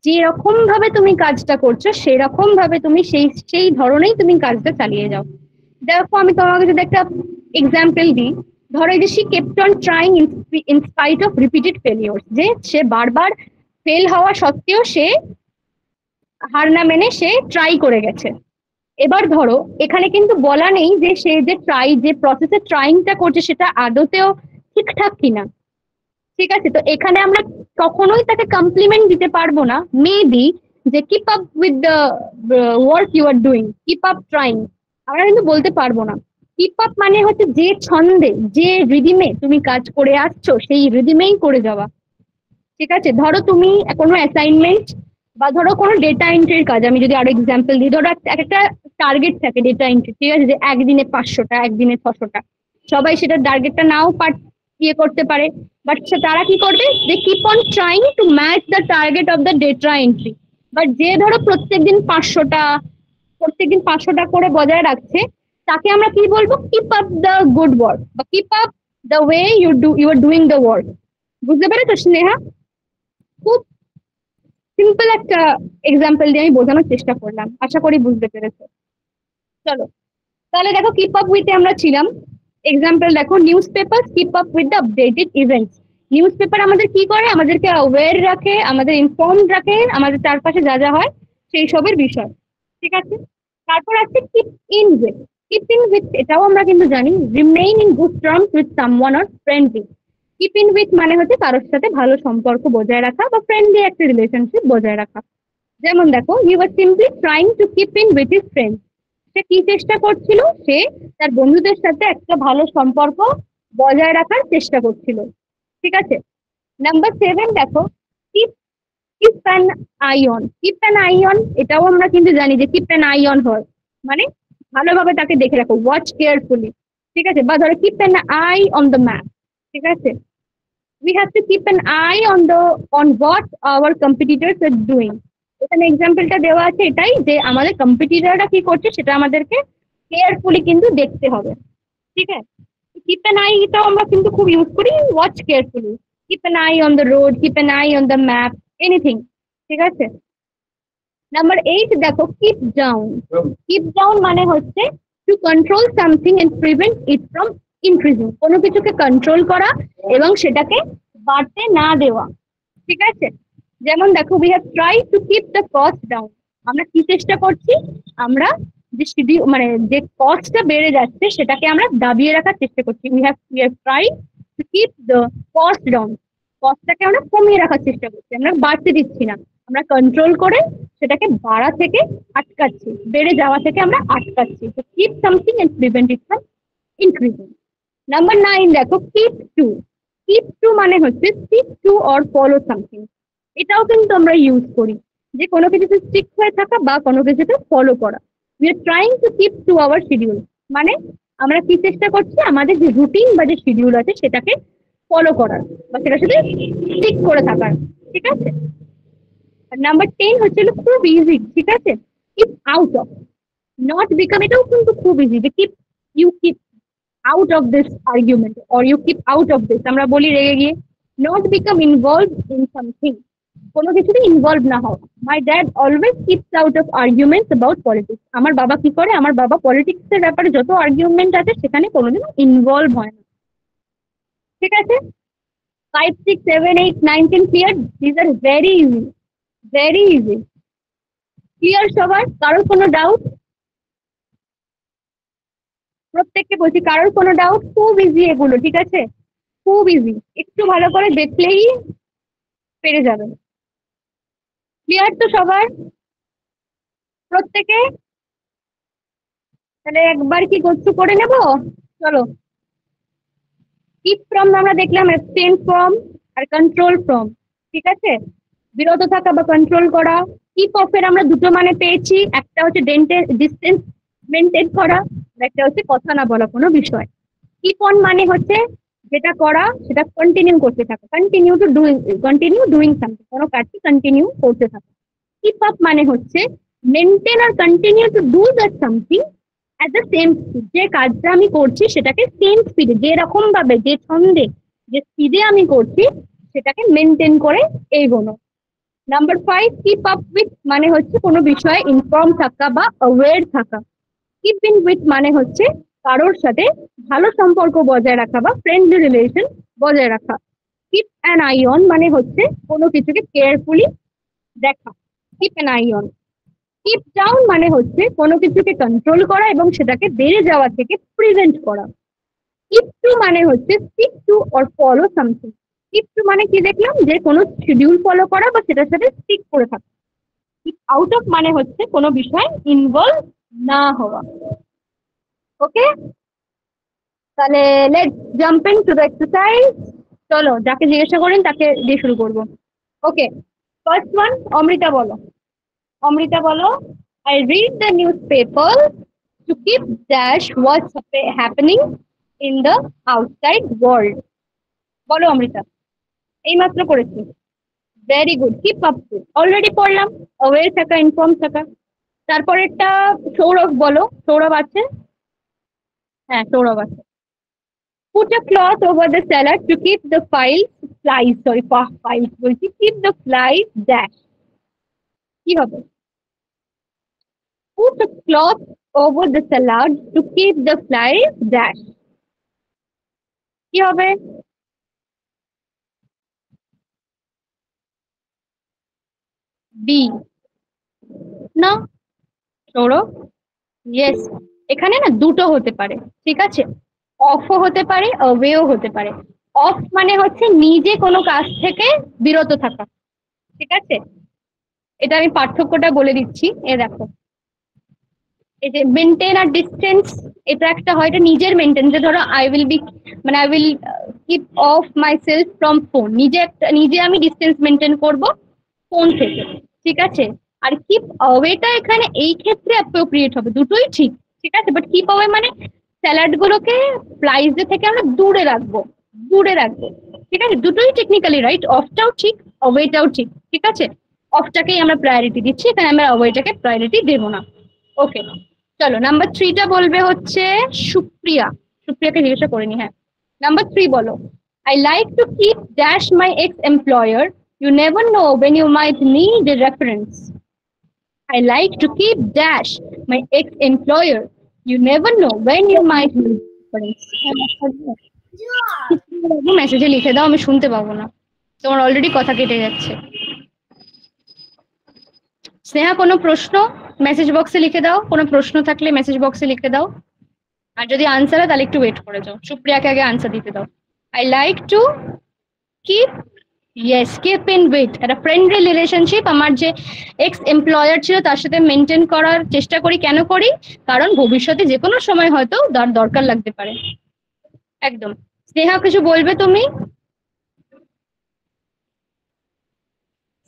যেরকম ভাবে তুমি কাজটা করছো সেরকম ভাবে তুমি সেই ধরনেই তুমি কাজটা চালিয়ে যাও। দেখো আমি তোমাকে যদি একটা এক্সাম্পল দিই, ধরো এই যে she kept on trying in spite of repeated failure, যে সে বারবার ফেল হওয়া সত্ত্বেও সে হার না মেনে সে ট্রাই করে গেছে। এবার ধরো এখানে কিন্তু বলা নেই যে সে যে প্রসেসে ট্রাইংটা করছে সেটা আদতেও ঠিকঠাক কিনা। ঠিক আছে, তো এখানে আমরা কখনোই তাকে কমপ্লিমেন্ট দিতে পারবো না, মেবি যে keep up with the work you are doing, keep up trying, আমরা কিন্তু বলতে পারবো না। কিপ আপ মানে হচ্ছে যে ছন্দে যে রিদিমে তুমি কাজ করে আসছো সেই রিদিমেই করে যাওয়া। ঠিক আছে, ধরো তুমি কোনো অ্যাসাইনমেন্ট বা ধরো কোনো ডেটা এন্ট্রির কাজ, আমি যদি আরো এক্সাম্পল দিই, ধরো একটা টার্গেট থাকে ডেটা এন্ট্রি, ঠিক আছে, যে একদিনে 500টা, একদিনে 600টা, সবাই সেটা টার্গেটটা নাও করতে পারে, বাট তারা কি করবে, যে keep on trying to match the target of the data entry. But যে ধরো প্রত্যেকদিন 500টা করে বজায় রাখছে, তাকে আমরা কি বলবো, keep up the good work বা keep up the way you are doing the work. বুঝতে পেরেছো স্নেহা? খুব সিম্পল একটা এক্সাম্পল দিয়ে আমি বোঝানোর চেষ্টা করলাম, আশা করি বুঝতে পেরেছো। চলো তাহলে দেখো, কিপ আপ উইথে আমরা ছিলাম, এক্সাম্পল দেখো, news paper keep up with the updated events. News paper আমাদের কি করে, আমাদেরকে অ্যাওয়্যার রাখে, আমাদের ইনফর্মড রাখে আমাদের চারপাশে যা যা হয় সেই সবের বিষয়। ঠিক আছে, তারপর আছে keep in with. Keep in with এটাও আমরা কিন্তু জানি, remain in good terms with someone or friendly. Keep in with মানে হচ্ছে কারোর সাথে ভালো সম্পর্ক বজায় রাখা বা ফ্রেন্ডলি একটা রিলেশনশিপ বজায় রাখা। যেমন দেখো, you are simply trying to keep in with his friend, সে কি চেষ্টা করছিল, সে তার বন্ধুদের সাথে একটা ভালো সম্পর্ক বজায় রাখার চেষ্টা করছিল। ঠিক আছে, নাম্বার 7 দেখো, keep keep an I on. Keep an I on এটাও আমরা কিন্তু জানি যে কিপ অ্যান আই অন হয় মানে ভালোভাবে তাকে দেখে রাখো, ওয়াচ কেয়ারফুলি। ঠিক আছে, বা ধরো keep an I on the map. ঠিক আছে, we have to keep an eye on what our competitors are doing. এখানে এক্সাম্পলটা দেওয়া আছে এটাই, যে আমাদের কম্পিটিটররা কি করছে সেটা আমাদেরকে কেয়ারফুলি কিন্তু দেখতে হবে। ঠিক আছে, কিপ অ্যান আই এটাও আমরা কিন্তু খুব ইউজ করি, watch carefully, keep an I on the road, keep an I on the map, anything. ঠিক আছে, নাম্বার 8 দেখো, কিপ ডাউন। কিপ ডাউন মানে হচ্ছে to control something and prevent it from increasing, কোনো কিছুকে কন্ট্রোল করা এবং সেটাকে বাড়তে না দেওয়া। ঠিক আছে, যেমন দেখো, we have try to keep the cost down, আমরা কি চেষ্টা করছি, আমরা যে শিডিউল মানে যে কস্টটা বেড়ে যাচ্ছে সেটাকে আমরা দাবিয়ে রাখার চেষ্টা করছি। We have try to keep the cost down. কস্টটাকে আমরা কমিয়ে রাখার চেষ্টা করছি, আমরা বাড়তে দিচ্ছি না, আমরা কন্ট্রোল করে সেটাকে বাড়া থেকে আটকাচ্ছি, বেড়ে যাওয়া থেকে আমরা আটকাচ্ছি। তো keep something and prevent it from increasing. Number 9 দেখো, কিপ টু। কিপ টু মানে হচ্ছে stick to or follow something. এটাও কিন্তু আমরা ইউজ করি, যে কোনো কিছুতে স্টিক হয়ে থাকা বা কোনো কিছুতে ফলো করা। We are trying to keep to our schedule, মানে আমরা কি চেষ্টা করছি, আমাদের যে রুটিন বা যে শিডিউল আছে সেটাকে ফলো করার বা সেটার সাথে স্টিক করে থাকার। ঠিক আছে। আর নাম্বার 10 হচ্ছে খুব ইজি। ঠিক আছে, keep out of, not become, এটাও কিন্তু খুব ইজি, যে keep you keep out of this argument or you keep out of this, আমরা বলি রেগে গিয়ে। not become involved in something, কোনো কিছুতে ইনভলভ না হও। my dad always keeps out of arguments about politics, আমার বাবা কি করে, আমার বাবা পলিটিক্স এর ব্যাপারে যত আর্গুমেন্ট আছে সেখানে কোনোদিন ইনভলভ হয় না। ঠিক আছে। 5 6 7 8 9 10 clear, these are very easy, very easy, clear সবার? কারোর কোনো ডাউট? প্রত্যেককে বলছি, কারোর কোনো ডাউট? খুব ইজি এগুলো। ঠিক আছে, খুব ইজি, একটু ভালো করে দেখলেই পেরে যাবেন। ক্লিয়ার তো সবার? প্রত্যেকে তাহলে একবার কি গোছু করে নেব? চলো। কিপ ফ্রম আমরা দেখলাম, অ্যাবস্টেন ফ্রম আর কন্ট্রোল ফ্রম। ঠিক আছে, বিরত থাকা বা কন্ট্রোল করা। কিপ অফ এর আমরা দুটো মানে পেয়েছি, একটা হচ্ছে ডিস্টেন্স মেনটেন করা, আর একটা হচ্ছে কথা না বলা কোনো বিষয়। কিপ অন মানে হচ্ছে যেটা করা সেটা কন্টিনিউ করতে থাকা, কন্টিনিউ ডুইং সামথিং, কোনো কাজকে কন্টিনিউ করতে থাকা। কিপ আপ মানে হচ্ছে মেনটেন আর continue to do that something at the same speed, যে কাজটা আমি করছি সেটাকে সেম স্পিডে, যেরকম ভাবে, যে ছন্দে, যে স্পিডে আমি করছি সেটাকে মেনটেন করে এগোনো। নাম্বার 5, কিপ আপ উইথ মানে হচ্ছে কোনো বিষয়ে ইনফর্ম থাকা বা অ্যাওয়্যার থাকা। কিপ ইন উইথ মানে হচ্ছে কারোর সাথে ভালো সম্পর্ক বজায় রাখা বা ফ্রেন্ডলি রিলেশন বজায় রাখা। কিপ অ্যান আই অন মানে হচ্ছে কোনো কিছুকে কেয়ারফুলি দেখা, keep an I on. Keep down মানে হচ্ছে কোনো কিছুকে কন্ট্রোল করা এবং সেটাকে বেড়ে যাওয়া থেকে প্রিভেন্ট করা। কিপ টু মানে হচ্ছে stick to or follow something. Keep to মানে কি দেখলাম, যে কোনো শিডিউল ফলো করা বা সেটার সাথে স্টিক করে থাকা। কিপ আউট অফ মানে হচ্ছে কোনো বিষয় ইনভলভ না হওয়া। ওকে, তাহলে let's jump in to the exercise. চলো, যাকে জিজ্ঞাসা করেন তাকে দিয়ে শুরু করবো। ওকে, ফার্স্ট ওয়ান, অমৃতা বলো। অমৃতা বলো, I read the newspaper to keep dash what's happening in the outside world. বলো অমৃতা। এইমাত্র করেছি। Very good, keep up to already পড়লাম, অ্যাওয়্যার থাকা, ইনফর্ম থাকা। তারপরেরটা সৌরভ বলো। সৌরভ আছে? হ্যাঁ, সৌরভ আছে। Put a cloth over the salad to keep the flies বলছি, keep the flies dash। কি হবে? Put a cloth over the salad to keep the flies dash। কি হবে? বি না? সৌরভ? ইয়েস, এখানে না দুটো হতে পারে। ঠিক আছে, অফও হতে পারে, অ্যাওয়েও হতে পারে। অফ মানে হচ্ছে নিজে কোনো কাজ থেকে বিরত থাকা। ঠিক আছে, এটা আমি পার্থক্যটা বলে দিচ্ছি। এ দেখো, এই যে মেনটেন আর ডিস্টেন্স, এটা একটা হয়, এটা নিজের মেনটেন, যে ধরো I will keep of my self from phone, নিজে আমি ডিস্টেন্স মেনটেন করব ফোন থেকে। ঠিক আছে, আর কিপ অওয়েটা এখানে এই ক্ষেত্রে অ্যাপ্রোপ্রিয়েট হবে, দুটোই ঠিক। ঠিক আছে, বাট কিপ অওয়ে মানে স্যালাড গুলোকে ফ্লাইজের থেকে আমরা দূরে রাখবো, দূরে রাখবো। ঠিক আছে, দুটোই টেকনিক্যালি রাইট, অফটাও ঠিক, অওয়েটাও ঠিক। ঠিক আছে, অফটাকেই আমরা প্রায়োরিটি দিচ্ছি, এখানে আমরা অওয়েটাকে প্রায়োরিটি দেবো না। ওকে, চলো নাম্বার 3টা বলবে হচ্ছে সুপ্রিয়া। সুপ্রিয়াকে জিজ্ঞাসা করিনি। হ্যাঁ, নাম্বার 3 বলো। I like to keep dash my ex-employer. You never know when you might need a reference. I like to keep dash my ex-employer. You never know when you might need a reference. মেসেজে লিখে দাও, আমি শুনতে পাবো না, তোমার অলরেডি কথা কেটে যাচ্ছে। স্নেহা, কোনো প্রশ্ন? মেসেজ বক্সে লিখে দাও, কোনো প্রশ্ন থাকলে মেসেজ বক্সে লিখে দাও, আর যদি আনসার হয় তাহলে একটু ওয়েট করে যাও। সুপ্রিয়াকে আগে আনসার দিতে দাও। I like to keep, yes, keep in with, একটা ফ্রেন্ডলি রিলেশনশিপ আমার যে এক্স এমপ্লয়ার ছিল তার সাথে মেনটেন করার চেষ্টা করি। কেন করি? কারণ ভবিষ্যতে যে কোনো সময় হয়তো দরকার লাগতে পারে। একদম। স্নেহা কিছু বলবে তুমি?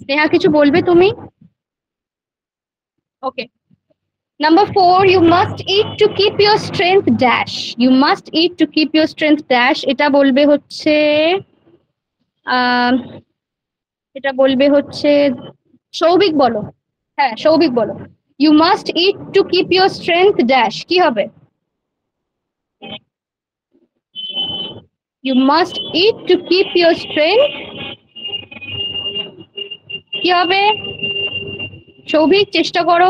স্নেহা কিছু বলবে তুমি? ওকে। Number 4, you must eat to keep your strength dash. You must eat to keep your strength dash. এটা বলবে হচ্ছে এটা বলবে হচ্ছে সৌভিক বলো। হ্যাঁ সৌভিক বলো। You must eat to keep your strength dash. কি হবে? You must eat to keep your strength. কি হবে? সৌভিক চেষ্টা করো।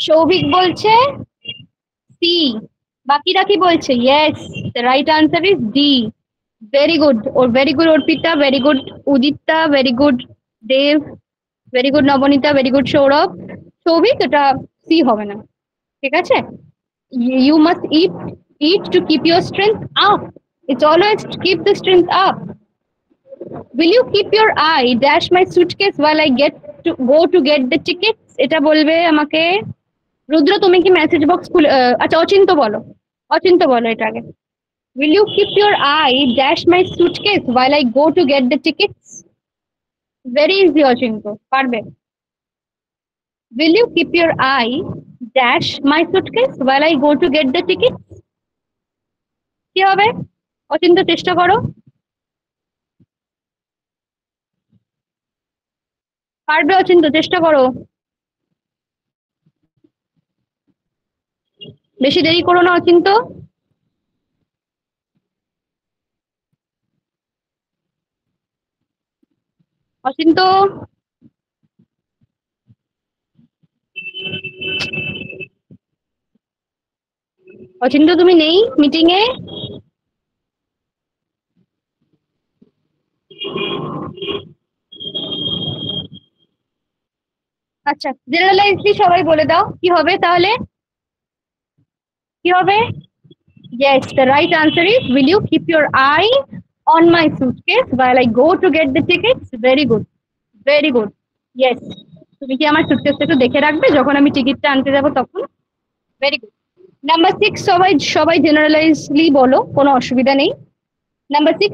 সৌভিক বলছে সি, বাকিরা কি বলছে? Yes, the right answer is D. Very good, ওর very good Arpita, very good Udita, very good Deb, very good Nabanita, very good Sourav. Souvik এটা সি হবে না, ঠিক আছে? You must eat to keep your strength up. It's always to keep the strength up. Will you keep your eye dash my suitcase while I go to get the tickets? এটা বলবে আমাকে রুদ্র। তুমি কি মেসেজ বক্স খুলে, আচ্ছা অচিন্ত বলো, অচিন্ত বলো এটা আগে। Will you keep your eye dash my suitcase while I go to get the tickets? Very easy Achinta, পারবে। Will you keep your eye dash my suitcase while I go to get the tickets? কি হবে? অচিন্ত চেষ্টা করো। পারবে অচিন্ত, চেষ্টা করো। বেশি দেরি করো না অচিন্ত। অচিন্ত, অচিন্ত তুমি নেই মিটিং এ? আচ্ছা, জেনারেলাইজলি সবাই বলে দাও কি হবে তাহলে? কি হবে? Yes, the right answer is, will you keep your eye on my suitcase while I go to get the tickets? Very good, very good. Yes, তুমি কি আমার সুটকেসটা একটু দেখে রাখবে যখন আমি টিকিটটা আনতে যাব তখন? Very good. নাম্বার 6, সবাই সবাই জেনারেলাইজলি বলো, কোনো অসুবিধা নেই। Number 6,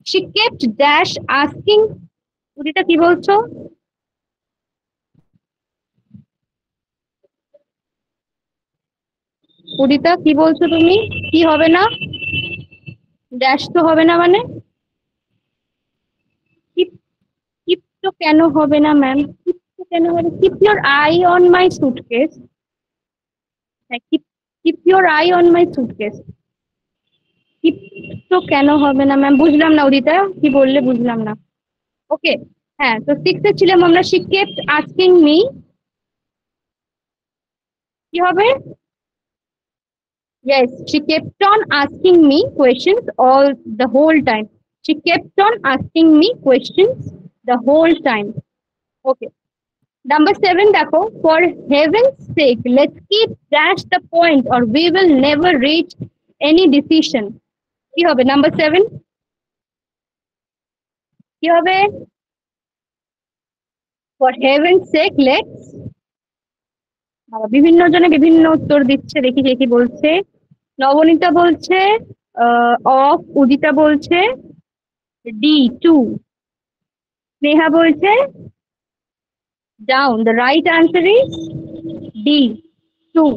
she kept dash asking, Udita কি বলছো? উদিতা কি বলছো তুমি? কি হবে না? ড্যাশ তো হবে না মানে? কিপ তো কেন হবে না ম্যাম? কিপ তো কেন হবে? Keep your I on my suitcase. Keep your I on my suitcase. Keep তো কেন হবে না ম্যাম? বুঝলাম না উদিতা, কি বললে বুঝলাম না। ওকে, হ্যাঁ তো 6 এ ছিলাম আমরা। she kept asking me, কি হবে? Yes, she kept on asking me questions all the whole time. She kept on asking me questions the whole time. Okay. Number 7 দেখো, for heaven's sake, let's keep dash the point or we will never reach any decision. কি হবে? Number 7 কি হবে? For heaven's sake, let's, বিভিন্ন জনে বিভিন্ন উত্তর দিচ্ছে, দেখি কে কি বলছে। নবনীতা বলছে অফ, উদিতা বলছে ডি 2, স্নেহা বলছে down. The right answer is D 2.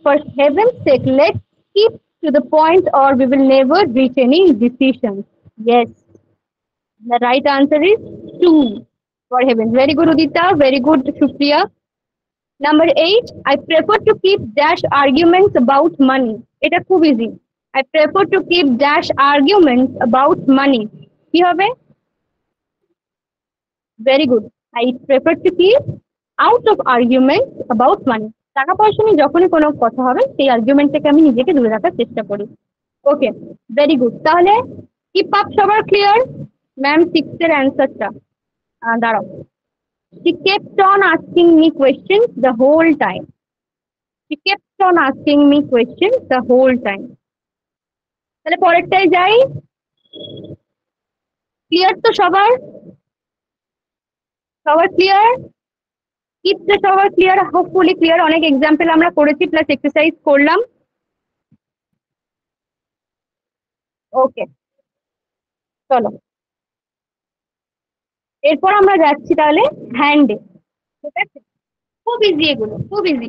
For heaven's sake, let's keep to the point or we will never reach any decision. Yes, the right answer is 2. For heaven. Very good Udita, very good Supriya. Number 8, I prefer to keep dash arguments about money. এটা খুব easy. I prefer to keep dash arguments about money. কি হবে? Very good. I prefer to keep out of arguments about money. টাকা পয়সা নিয়ে যখনই কোনো কথা হবে সেই আর্গুমেন্ট থেকে আমি নিজেকে দূরে রাখার চেষ্টা করি। ওকে, ভেরি গুড। তাহলে কিপ আপ সবার ক্লিয়ার? ম্যাম 6 এর অ্যান্সারটা দাঁড়াও। She kept on asking me questions the whole time. She kept on asking me questions the whole time. তাহলে পরেরটাই যাই। ক্লিয়ার তো সবার? সবার ক্লিয়ার? কিপটা সবার ক্লিয়ার? Hopefully clear. অনেক এক্সাম্পল আমরা করেছি প্লাস এক্সারসাইজ করলাম। ওকে, চলো এরপর আমরা যাচ্ছি তাহলে হ্যান্ডে। ঠিক আছে, খুব ইজি, এগুলো খুব ইজি।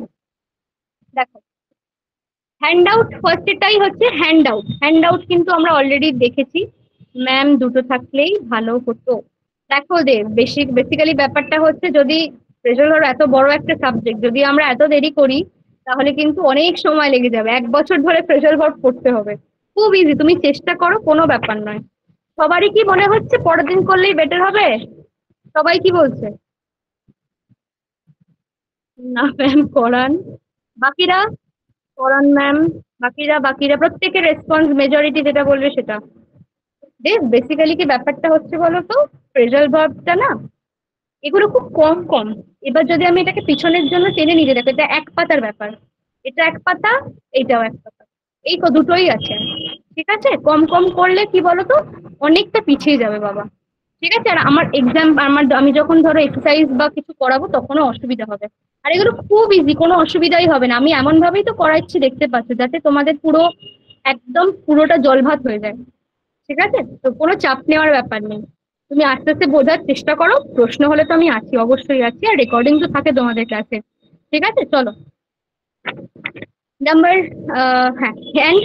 দেখো হ্যান্ড আউট, ফার্স্ট এটাই হচ্ছে হ্যান্ড আউট। হ্যান্ড আউট কিন্তু আমরা অলরেডি দেখেছি, ম্যাম দুটো থাকলেই ভালো হতো। দেখো বেসিক্যালি ব্যাপারটা হচ্ছে, যদি প্রেশার ধরো এত বড় একটা সাবজেক্ট, যদি আমরা এত দেরি করি তাহলে কিন্তু অনেক সময় লেগে যাবে। 1 বছর ধরে প্রেশার ভর পড়তে হবে। খুব ইজি, তুমি চেষ্টা করো, কোনো ব্যাপার নয়। সবারই কি মনে হচ্ছে পরের দিন করলেই বেটার হবে? সবাই কি বলছে? না ম্যাম করান। বাকিরা করান ম্যাম। বাকিরা প্রত্যেকের রেসপন্স মেজরিটি যেটা বলবে সেটা। বেসিক্যালি কি ব্যাপারটা হচ্ছে বলো তো, প্রেজাল ভার্বটা না এগুলো খুব কম কম। এবার যদি আমি এটাকে পিছনের জন্য টেনে নিতে, দেখো এটা 1 পাতার ব্যাপার, এটা 1 পাতা, এইটাও 1 পাতা, এই দুটোই আছে। ঠিক আছে, কম কম করলে কি বলতো অনেকটা পিছিয়ে যাবে বাবা। ঠিক আছে, আর আমার এক্সাম আমি যখন ধরো এক্সারসাইজ বা কিছু করাবো তখনও অসুবিধা হবে। আর এগুলো খুব ইজি, কোনো অসুবিধাই হবে না। আমি এমন ভাবেই তো করাচ্ছি দেখতে পাচ্ছ, যাতে তোমাদের পুরো একদম পুরোটা জলভাত হয়ে যায়। ঠিক আছে, তো কোনো চাপ নেওয়ার ব্যাপার নেই। তুমি আস্তে আস্তে বোঝার চেষ্টা করো, প্রশ্ন হলে তো আমি আছি, অবশ্যই আছি, আর রেকর্ডিং তো থাকে তোমাদের ক্লাসে। ঠিক আছে, চলো নাম্বার হ্যাঁ হ্যান্ড।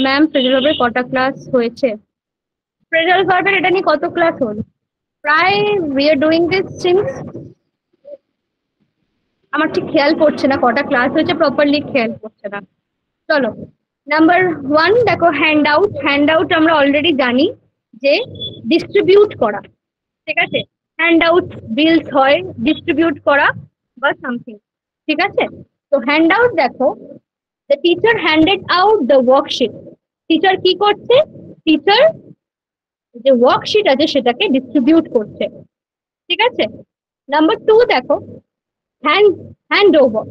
ম্যাম প্রেজাল ভার্বের কটা ক্লাস হয়েছে? প্রেজাল ভার্বের এটা নিয়ে কত ক্লাস হল? প্রায় we are doing this since, আমার ঠিক খেয়াল পড়ছে না কটা ক্লাস হয়েছে, প্রপারলি খেয়াল পড়ছে না। চলো নাম্বার 1 দেখো, হ্যান্ড আউট। হ্যান্ড আউট আমরা অলরেডি জানি যে ডিস্ট্রিবিউট করা। ঠিক আছে, হ্যান্ড আউট বিলস হয় ডিস্ট্রিবিউট করা বা সামথিং। ঠিক আছে, তো হ্যান্ড আউট দেখো, the teacher handed out the worksheet. Teacher কি করছে? টিচার যে ওয়ার্কশিট আছে সেটাকে ডিস্ট্রিবিউট করছে। ঠিক আছে, নাম্বার 2 দেখো, হ্যান্ড ওভার।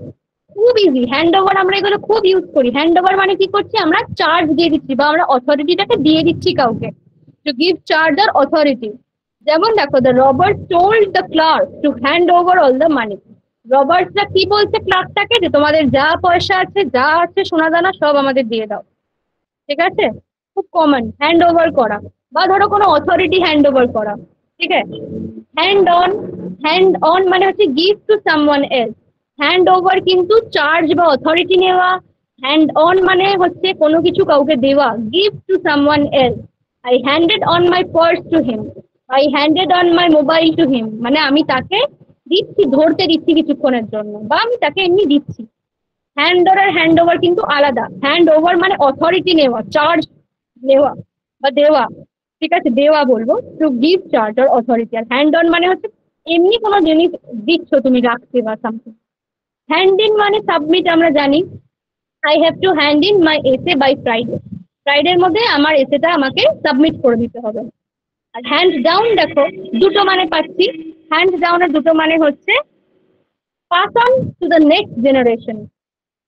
খুব ইজি, হ্যান্ড ওভার আমরা এগুলো খুব ইউজ করি। হ্যান্ড ওভার মানে কি করছি, আমরা চার্জ দিয়ে দিচ্ছি বা আমরা অথরিটিটাকে দিয়ে দিচ্ছি কাউকে, টু গিভ চার্জ আর অথরিটি। যেমন দেখো, the Robert told the clerk to hand over all the money. রবার্টসরা কি বলছে ক্লার্কটাকে, যে তোমাদের যা পয়সা আছে, যা আছে সোনা দানা সব আমাদের দিয়ে দাও। ঠিক আছে, খুব কমন হ্যান্ড ওভার করা, বা ধরো কোনো অথরিটি হ্যান্ড ওভার করা। ঠিক আছে, হ্যান্ড অন। হ্যান্ড অন মানে হচ্ছে give to someone else. Hand over কিন্তু চার্জ বা অথরিটি নেওয়া। হ্যান্ড অন মানে হচ্ছে কোনো কিছু কাউকে দেওয়া, give to someone else. I handed on my purse to him, I handed on my mobile to him, মানে আমি তাকে দিচ্ছি, ধরতে দিচ্ছি কিছুক্ষণের জন্য, বা আমি তাকে এমনি দিচ্ছি। হ্যান্ড আর হ্যান্ড ওভার কিন্তু আলাদা। হ্যান্ড ওভার মানে অথরিটি নেওয়া, চার্জ নেওয়া বা দেওয়া। ঠিক আছে, দেওয়া বলবো, টু গিভ চার্জ আর অথরিটি। আর হ্যান্ড অন মানে হচ্ছে এমনি কোনো জিনিস দিচ্ছ তুমি রাখতে বা সামথিং। হ্যান্ড ইন মানে সাবমিট, আমরা জানি I have to hand in my essay by Friday. ফ্রাইডের মধ্যে আমার এসেটা আমাকে সাবমিট করে দিতে হবে। আর হ্যান্ড ডাউন দেখো, দুটো মানে পাচ্ছি। হ্যান্ড ডাউনের দুটো মানে হচ্ছে pass on to the next generation.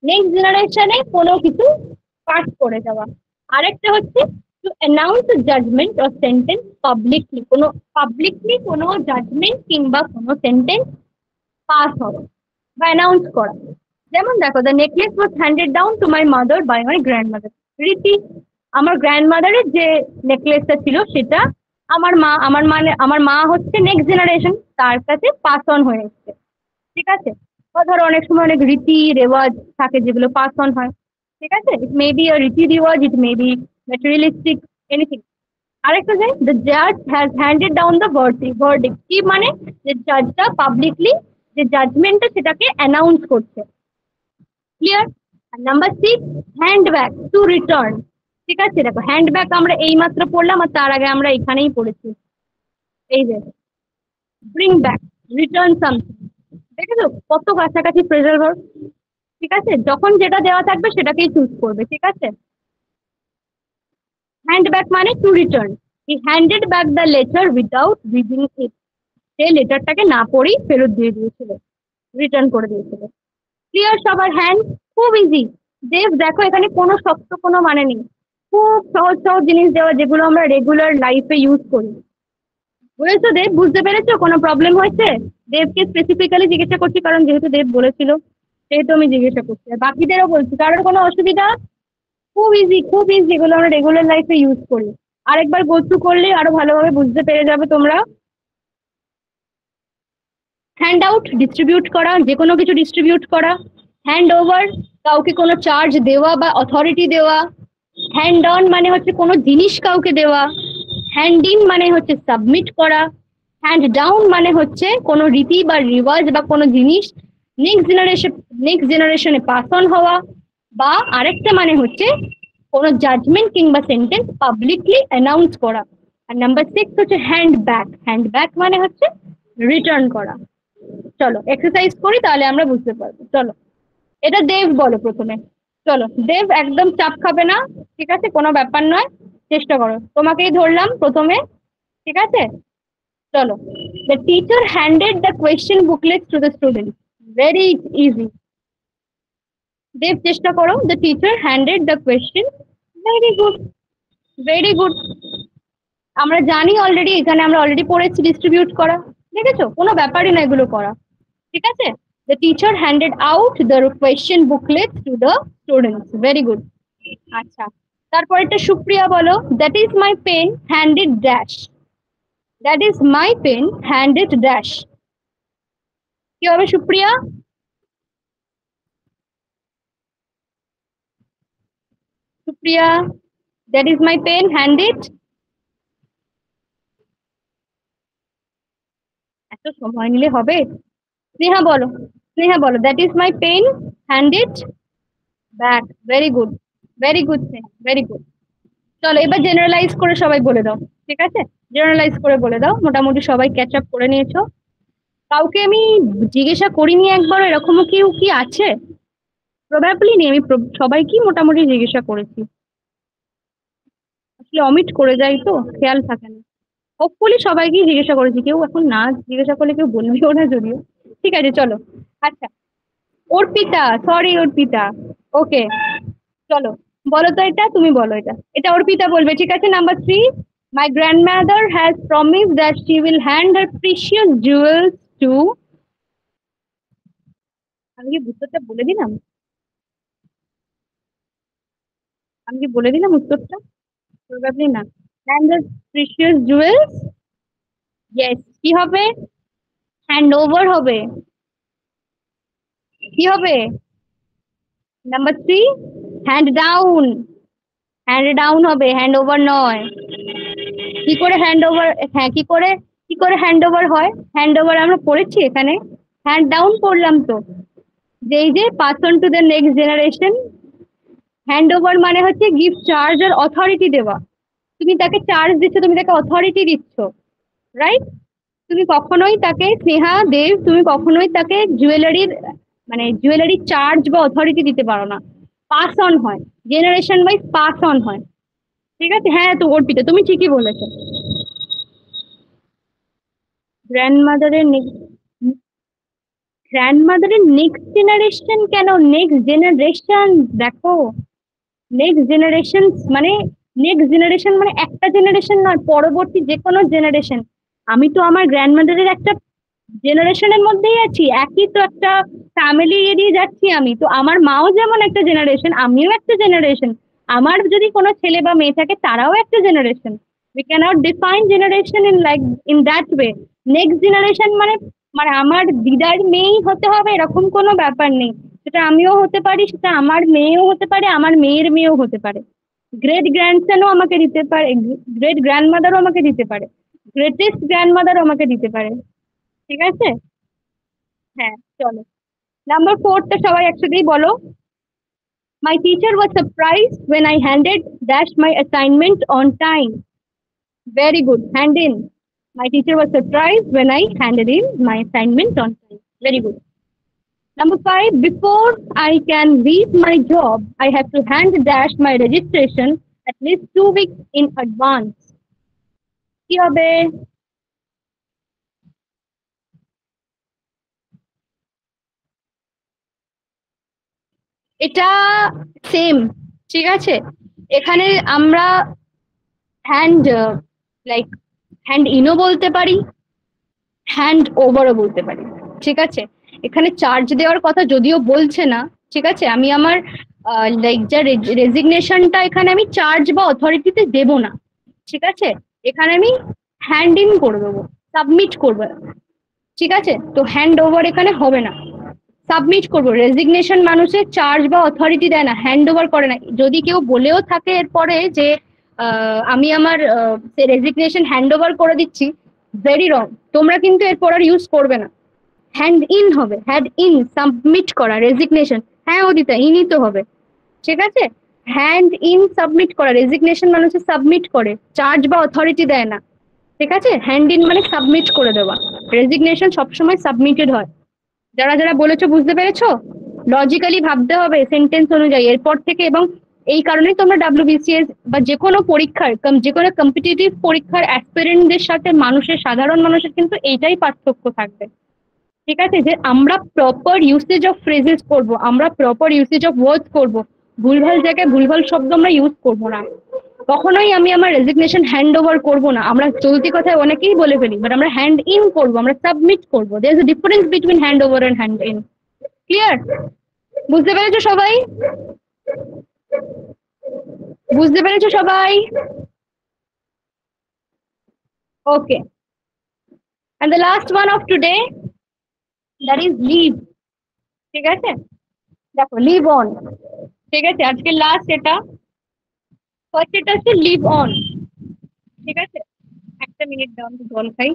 Next জেনারেশনে কোনো কিছু পাস করে যাওয়া। আরেকটা হচ্ছে to announce judgement or sentence publicly, কোনো জাজমেন্ট কিংবা কোনো সেন্টেন্স পাস হওয়া বা অ্যানাউন্স করা। যেমন দেখো, the necklace was handed down to my mother by my grandmother. Riti, আমার গ্র্যান্ডমাদারের যে নেকলেসটা ছিল সেটা আমার মা হচ্ছে নেক্সট জেনারেশন, তার কাছে পাস অন হয়ে এসছে। ঠিক আছে, বা ধরো অনেক সময় অনেক রীতি রেওয়াজ থাকে যেগুলো পাস অন হয়। ঠিক আছে, ইট মে বি আ রীতি রেওয়াজ, ইট মে বি ম্যাটেরিয়ালিস্টিক, এনিথিং। আরেকটা যাই, দ্য জাজ has handed down the verdict. কি মানে, যে জাজটা পাবলিকলি যে জাজমেন্টটা সেটাকে অ্যানাউন্স করছে। ক্লিয়ার? আর number 6, hand back to return. ঠিক আছে, দেখো হ্যান্ড ব্যাক আমরা এই মাত্র পড়লাম, আর তার আগে আমরা এখানেই পড়েছি, এই যে ব্রিং ব্যাক, রিটার্ন সামথিং। দেখেছো কত কাছাকাছি প্রেজাল ভার্ব। ঠিক আছে, যখন যেটা দেওয়া থাকবে সেটাকেই চুজ করবে। ঠিক আছে, হ্যান্ড ব্যাক মানে to return. He handed back the letter without reading it. সে লেটারটাকে না পড়েই ফেরত দিয়ে দিয়েছিল, রিটার্ন করে দিয়েছিল। ক্লিয়ার সবার হ্যান্ড? খুব ইজি। দেব দেখো এখানে কোনো শক্ত কোনো মানে নেই, খুব সহজ সহজ জিনিস দেওয়া যেগুলো আমরা রেগুলার লাইফে ইউজ করি। বুঝেছো দেব? বুঝতে পেরেছো? কোনো প্রবলেম হয়েছে? দেবকে স্পেসিফিক্যালি জিজ্ঞাসা করছি কারণ যেহেতু দেব বলেছিল সেহেতু আমি জিজ্ঞাসা করছি, আর বাকিদেরও বলছি কারোর কোনো অসুবিধা? খুব ইজি, খুব ইজি, এগুলো আমরা রেগুলার লাইফে ইউজ করি। আরেকবার গো থ্রু করলে আরো ভালোভাবে বুঝতে পেরে যাবে তোমরা। হ্যান্ড আউট ডিস্ট্রিবিউট করা, যে কোনো কিছু ডিস্ট্রিবিউট করা। হ্যান্ড ওভার কাউকে কোনো চার্জ দেওয়া বা অথরিটি দেওয়া। হ্যান্ড অন মানে হচ্ছে কোনো জিনিস কাউকে দেওয়া। হ্যান্ড ইন মানে হচ্ছে সাবমিট করা। হ্যান্ড ডাউন মানে হচ্ছে কোনো রীতি বা রিওয়াজ বা কোনো জিনিস নেক্সট জেনারেশনে পাস অন হওয়া। বা আরেকটা মানে হচ্ছে কোনো জাজমেন্ট কিংবা সেন্টেন্স পাবলিকলি অ্যানাউন্স করা। আর নাম্বার 6 হচ্ছে হ্যান্ড ব্যাক। হ্যান্ড ব্যাক মানে হচ্ছে রিটার্ন করা। চলো এক্সারসাইজ করি তাহলে আমরা বুঝতে পারবো। চলো এটা দেব বলো প্রথমে। চলো দেব, একদম চাপ খাবে না, ঠিক আছে? কোনো ব্যাপার নয়, চেষ্টা করো। তোমাকেই ধরলাম প্রথমে, ঠিক আছে? চলো। The teacher handed the question booklet to the student. Very easy. Deb চেষ্টা করো। The teacher handed the question. Very good, very good. আমরা জানি অলরেডি, এখানে আমরা অলরেডি পড়েছি ডিস্ট্রিবিউট করা, দেখেছো? কোনো ব্যাপারই না এগুলো করা, ঠিক আছে? The teacher handed out the question booklet to the students. Very good. আচ্ছা, তারপর একটা সুপ্রিয়া বলো। That is my pen handed dash. That is my pen handed dash. কি হবে Supriya? Supriya, that is my pen handed. এত সময় নিলে হবে? স্নেহা বলো, স্নেহা বলো। That is my pen handed back. Very good, very good Sneha, very good. চলো এবার জেনারেলাইজ করে সবাই বলে দাও, ঠিক আছে? জেনারেলাইজ করে বলে দাও। মোটামুটি সবাই ক্যাচ আপ করে নিয়েছো। কাউকে আমি জিজ্ঞাসা করিনি একবার, এরকমও কেউ কি আছে? প্রবাবলি নেই, আমি সবাইকেই মোটামুটি জিজ্ঞাসা করেছি, আসলে অমিট করে যাই তো খেয়াল থাকে না। হোপফুলি সবাইকেই জিজ্ঞাসা করেছি, কেউ এখন না জিজ্ঞাসা করলে কেউ বলবেও না যদিও। ঠিক আছে চলো। আচ্ছা অর্পিতা, সরি অর্পিতা, ওকে চলো বলো তো এটা, তুমি বলো এটা, এটা অর্পিতা বলবে, ঠিক আছে? Number 3, my grandmother has promised that she will hand her precious jewels to, আমি কি উত্তরটা বলে দিলাম? আমি কি বলে দিলাম উত্তরটা? প্রবাবলি না। hand her precious jewels, yes, কি হবে? হ্যান্ড ওভার হবে। কি হবে? Number 3, hand down. Hand down হবে, হ্যান্ড ওভার নয়। কি করে হ্যান্ড ওভার, হ্যাঁ কি করে হ্যান্ড ওভার হয়? হ্যান্ড ওভার আমরা পড়েছি এখানে, হ্যান্ড ডাউন পড়লাম তো, যে এই যে pass on to the next generation. Hand over মানে হচ্ছে গিভ চার্জ আর অথরিটি দেওয়া। তুমি তাকে চার্জ দিচ্ছ, তুমি তাকে অথরিটি দিচ্ছ, রাইট? তুমি কখনোই তাকে, স্নেহা দেব, তুমি কখনোই তাকে জুয়েলারির মানে জুয়েলারি চার্জ বা অথরিটি দিতে পারো না। পাস অন হয়, জেনারেশন ওয়াইজ পাস অন হয়, ঠিক আছে? হ্যাঁ তো অর্পিতা তুমি ঠিকই বলেছো। গ্র্যান্ডমাদারের নেক্সট জেনারেশন কেন? নেক্সট জেনারেশন দেখো, নেক্সট জেনারেশন মানে একটা জেনারেশন নয়, পরবর্তী যে কোনো জেনারেশন। আমি তো আমার গ্র্যান্ডমাদারের একটা জেনারেশনের মধ্যেই আছি, একই তো একটা ফ্যামিলি এরিয়ে যাচ্ছি আমি তো। আমার মাও যেমন একটা জেনারেশন, আমিও একটা জেনারেশন। আমার যদি কোনো ছেলে বা মেয়ে থাকে তারাও একটা generation. We cannot define generation in that way. Next generation মানে মানে আমার দিদার মেয়েই হতে হবে এরকম কোনো ব্যাপার নেই। সেটা আমিও হতে পারি, সেটা আমার মেয়েও হতে পারে, আমার মেয়ের মেয়েও হতে পারে। গ্রেট গ্র্যান্ডসনও আমাকে দিতে পারে, গ্রেট গ্র্যান্ডমাদারও আমাকে দিতে পারে, গ্রেটেস্ট গ্র্যান্ডমাদারও আমাকে দিতে পারে, ঠিক আছে? হ্যাঁ চলো নাম্বার 4টা সবাই একসাথেই বলো। My teacher was surprised when I handed dash my assignment on time. Very good, hand in. My teacher was surprised when I handed in my assignment on time. Very good. Number 5, before I can leave my job, I have to hand dash my registration at least 2 weeks in advance. কি হবে? এটা সেম, ঠিক আছে। এখানে আমরা হ্যান্ড লাইক হ্যান্ড ইনও বলতে পারি, হ্যান্ড ওভারও বলতে পারি, ঠিক আছে। এখানে চার্জ দেওয়ার কথা যদিও বলছে না, ঠিক আছে। আমি আমার লাইক যা রেজিগনেশনটা এখানে আমি চার্জ বা অথরিটিতে দেব না, ঠিক আছে। এখানে আমি হ্যান্ড ইন করে দেবো, সাবমিট করবো, ঠিক আছে। তো হ্যান্ড ওভার এখানে হবে না, সাবমিট করবো। রেজিগনেশন মানুষের চার্জ বা অথরিটি দেয় না, হ্যান্ড ওভার করে না। যদি কেউ বলেও থাকে এরপরে যে আমি আমার রেজিগনেশন হ্যান্ড ওভার করে দিচ্ছি, ভেরি রং। তোমরা কিন্তু এরপর আর ইউজ করবে না, হ্যান্ড ইন হবে। হ্যান্ড ইন সাবমিট করা রেজিগনেশন, হ্যাঁ অদিতা ইনই তো হবে, ঠিক আছে। হ্যান্ড ইন সাবমিট করা, রেজিগনেশন মানুষের সাবমিট করে, চার্জ বা অথরিটি দেয় না, ঠিক আছে। হ্যান্ড ইন মানে সাবমিট করে দেওয়া, রেজিগনেশন সবসময় সাবমিটেড হয়। যারা যারা বলেছো বুঝতে পেরেছো? লজিক্যালি ভাবতে হবে সেন্টেন্স অনুযায়ী এরপর থেকে। এবং এই কারণেই তোমরা ডাব্লিউবিসিএস বা যে কোনো পরীক্ষার, যে কোনো কম্পিটিটিভ পরীক্ষার অ্যাসপিরেন্টদের সাথে মানুষের, সাধারণ মানুষের কিন্তু এইটাই পার্থক্য থাকবে, ঠিক আছে। যে আমরা প্রপার ইউসেজ অফ ফ্রেজেস করব, আমরা প্রপার ইউসেজ অফ ওয়ার্ডস করব, ভুলভাল জায়গায় ভুলভাল শব্দ আমরা ইউজ করব না। কখনোই আমি আমার রেজিগনেশন হ্যান্ড ওভার করবো না। আমরা চলতি কথায় অনেকেই বলে ফেলি, বাট আমরা হ্যান্ড ইন করবো, আমরা সাবমিট করবো। There is a difference between hand over and hand in. Clear? বুঝতে পেরেছো সবাই? বুঝতে পেরেছো সবাই? ওকে, and the last one of today, that is leave, ঠিক আছে। দেখো লিভ অন, ঠিক আছে, আজকে লাস্ট এটা। ফার্স্ট এটা হচ্ছে লিভ অন, ঠিক আছে। একটা মিনিট দাও, আমি জল খাই।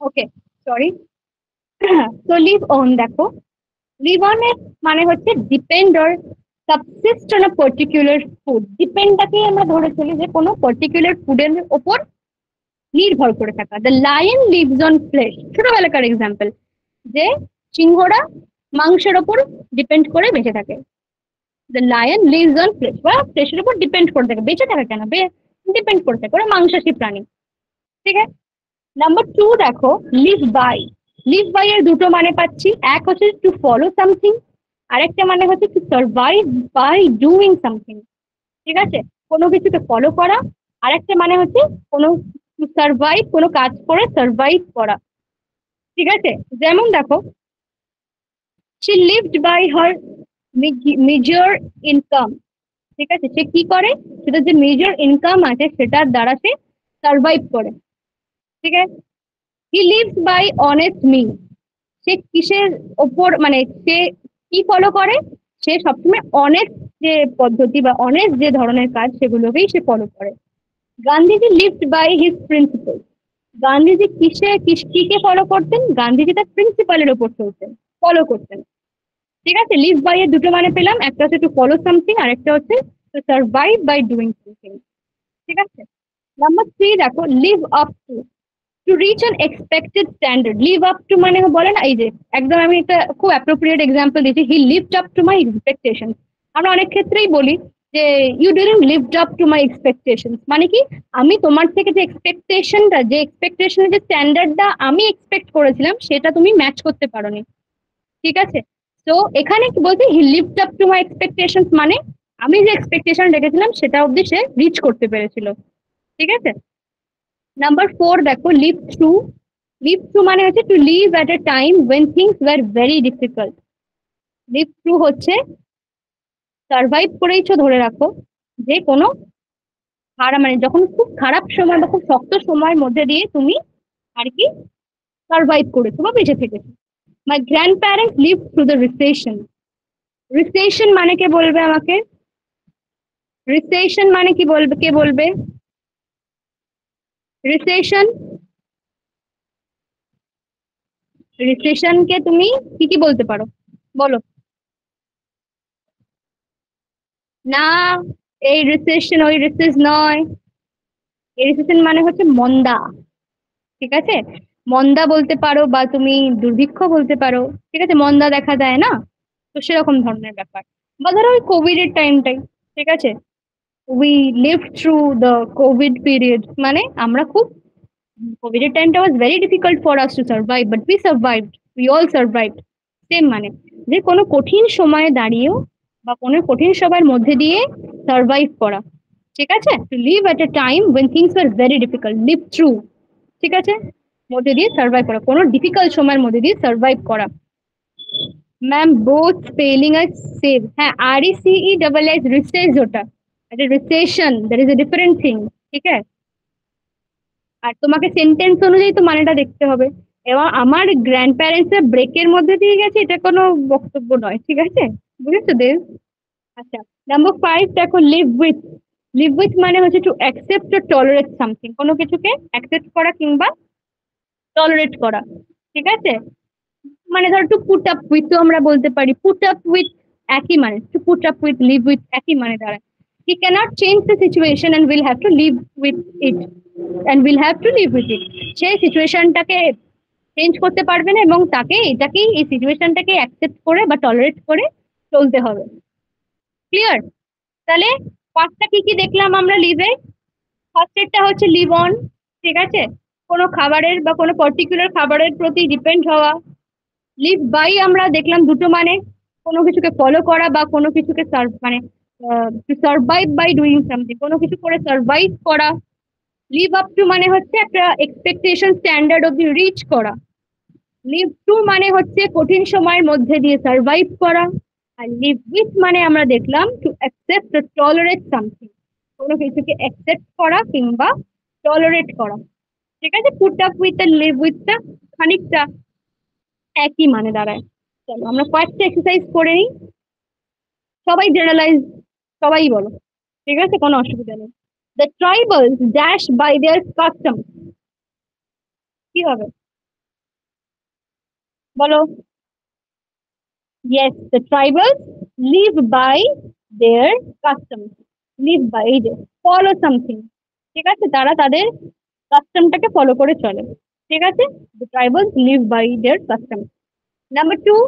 Okay, sorry. তো লিভ অন, দেখো লিভ অন এর মানে হচ্ছে depend or subsist on a particular food. ডিপেন্ডটাকেই আমরা ধরে চলি যে কোনো পার্টিকুলার ফুডের ওপর নির্ভর করে থাকা। The lion leaves on flash, ছোটবেলাকার এক্সাম্পল, যে সিংহরা মাংসের ওপর ডিপেন্ড করে বেঁচে থাকে। The lion leaves on flash, বা ফ্লেশের উপর ডিপেন্ড করে থাকে, বেঁচে থাকে কেন, ডিপেন্ড করে থাকে, ওরা মাংসাশী প্রাণী, ঠিক আছে। নাম্বার 2 দেখো, লিভ বাই। লিভ বাই এর দুটো মানে পাচ্ছি, এক হচ্ছে টু ফলো সামথিং, আরেকটা মানে হচ্ছে to survive by doing something, ঠিক আছে। কোনো কিছুকে ফলো করা, আরেকটা মানে হচ্ছে কোনো সার্ভাইভ, কোনো কাজ করে সার্ভাইভ করা, ঠিক আছে। যেমন দেখো, she lived by her major income, ঠিক আছে। সে কি করে, সেটা যে মেজর ইনকাম আছে সেটার দ্বারা সে সার্ভাইভ করে, ঠিক আছে। হি লিভস বাই অনেস্ট মিন, সে কিসের ওপর, মানে সে কি ফলো করে, সে সবসময় অনেস্ট যে পদ্ধতি বা অনেস্ট যে ধরনের কাজ সেগুলোকেই সে ফলো করে। Gandhiji lived by his principal, Gandhiji কিকে ফলো করতেন, গান্ধীজি তার প্রিন্সিপালের ওপর চলতেন, ফলো করতেন, ঠিক আছে। লিভ বাই এর দুটো মানে পেলাম, একটা হচ্ছে টু ফলো সামথিং, আর একটা হচ্ছে to survive by doing something, ঠিক আছে। নাম্বার 3 দেখো, live up to, to reach an expected standard. Live up to মানে বলে না, এই যে একদম আমি একটা খুব অ্যাপ্রোপ্রিয়েট এক্সাম্পল দিচ্ছি, he lived up to my expectation. আমরা অনেক ক্ষেত্রেই বলি যে you didn't lived up to my expectation, মানে কি, আমি তোমার থেকে যে এক্সপেকটেশনটা, যে এক্সপেকটেশনের যে স্ট্যান্ডার্ডটা আমি এক্সপেক্ট করেছিলাম সেটা তুমি ম্যাচ করতে পারোনি, ঠিক আছে। তো এখানে কি বলতে, হি lived up to my expectation, মানে আমি যে এক্সপেকটেশন রেখেছিলাম সেটা অবধি সে রিচ করতে পেরেছিল, ঠিক আছে। নাম্বার 4 দেখো, লিভ থ্রু। লিভ থ্রু মানে হচ্ছে to live at a time when things were very difficult. Live through হচ্ছে সার্ভাইভ করেইছো, ধরে রাখো, যে কোনো মানে যখন খুব খারাপ সময় বা খুব শক্ত সময়ের মধ্যে দিয়ে তুমি আর কি সার্ভাইভ করেছো বা বেঁচে থেকেছো। My grandparents live through the recession. Recession মানে কে বলবে আমাকে, রিসেশন মানে কি বলবে, কে বলবে রিসেশন? রিসেশনকে তুমি কি কি বলতে পারো, বলো। না, এই রিসেশন ওই রিসেস নয়, এই রিসেশন মানে হচ্ছে মন্দা, ঠিক আছে। মন্দা বলতে পারো বা তুমি দুর্ভিক্ষ বলতে পারো, ঠিক আছে। মন্দা দেখা যায় না, তো সেরকম ধরনের ব্যাপার। বা ধরো ওই কোভিড এর টাইমটাই, ঠিক আছে, we live through the Covid period, মানে আমরা খুব, কোভিড এর টাইমটা was very difficult for us to survive, but we survived, we all survived. Same মানে যে কোনো কঠিন সময়ে দাঁড়িয়েও বা কোনো কঠিন সময়ের মধ্যে দিয়ে সার্ভাইভ করা, ঠিক আছে, to live at a time when things were very difficult, live through, ঠিক আছে, মধ্যে দিয়ে সার্ভাইভ করা, কোনো ডিফিকাল্ট সময়ের মধ্যে দিয়ে সার্ভাইভ করা। ম্যাম বোথ স্পেলিং আর সেভ, হ্যাঁ RECE ডাবল এস রিসেস, ওটা এটা recession, that is a different thing, ঠিক আছে। আর তোমাকে সেন্টেন্স অনুযায়ী তো মানেটা দেখতে হবে। এবং আমার গ্র্যান্ড প্যারেন্টসরা ব্রেকের মধ্যে দিয়ে গেছে, এটা কোনো বক্তব্য নয়, ঠিক আছে, বুঝেছো দেব? আচ্ছা, নাম্বার 5 দেখো, লিভ উইথ। লিভ উইথ মানে হচ্ছে to accept or tolerate something, কোনো কিছুকে অ্যাকসেপ্ট করা কিংবা টলারেট করা, ঠিক আছে। মানে ধরো টু পুট আপ উইথ, তো আমরা বলতে পারি পুট আপ উইথ, একই মানে, to put up with, live with একই মানে দাঁড়ায়। He can't change the situation and will have to live with it, and will have to live with it, সেই সিচুয়েশনটাকে চেঞ্জ করতে পারবে না এবং তাকে এটাকেই, এই সিচুয়েশনটাকে অ্যাকসেপ্ট করে বা টলারেট করে চলতে হবে। ক্লিয়ার? তাহলে পাঁচটা কি কি দেখলাম আমরা লিভে? ফার্স্টেরটা হচ্ছে লিভ অন, ঠিক আছে, কোনো খাবারের বা কোনো পার্টিকুলার খাবারের প্রতি ডিপেন্ড হওয়া। লিভ বাই আমরা দেখলাম দুটো মানে, কোনো কিছুকে ফলো করা বা কোনো কিছুকে মানে সার্ভাইভ বাই ডুইং সামথিং, কোনো কিছু করে সার্ভাইভ করা। লিভ আপ টু মানে হচ্ছে একটা এক্সপেকটেশন স্ট্যান্ডার্ড অব্দি রিচ করা। লিভ টু মানে হচ্ছে কঠিন সময়ের মধ্যে দিয়ে সার্ভাইভ করা। আর লিভ উইথ মানে আমরা দেখলাম টু অ্যাকসেপ্ট টলারেট সামথিং, কোনো কিছুকে অ্যাকসেপ্ট করা কিংবা টলারেট করা, ঠিক আছে। পুট আপ উইথ আর লিভ উইথটা খানিকটা একই মানে দাঁড়ায়। চলো আমরা কয়েকটা এক্সারসাইজ করে নিই, সবাই জেনারেলাইজ, সবাই বলো, ঠিক আছে, কোনো অসুবিধা নেই। The tribals dash by their custom, কি হবে বলো? Yes, the tribals live by their customs. Live by এই যে follow something, ঠিক আছে, তারা তাদের কাস্টমটাকে ফলো করে চলে, ঠিক আছে। The tribals live by their customs. Number 2,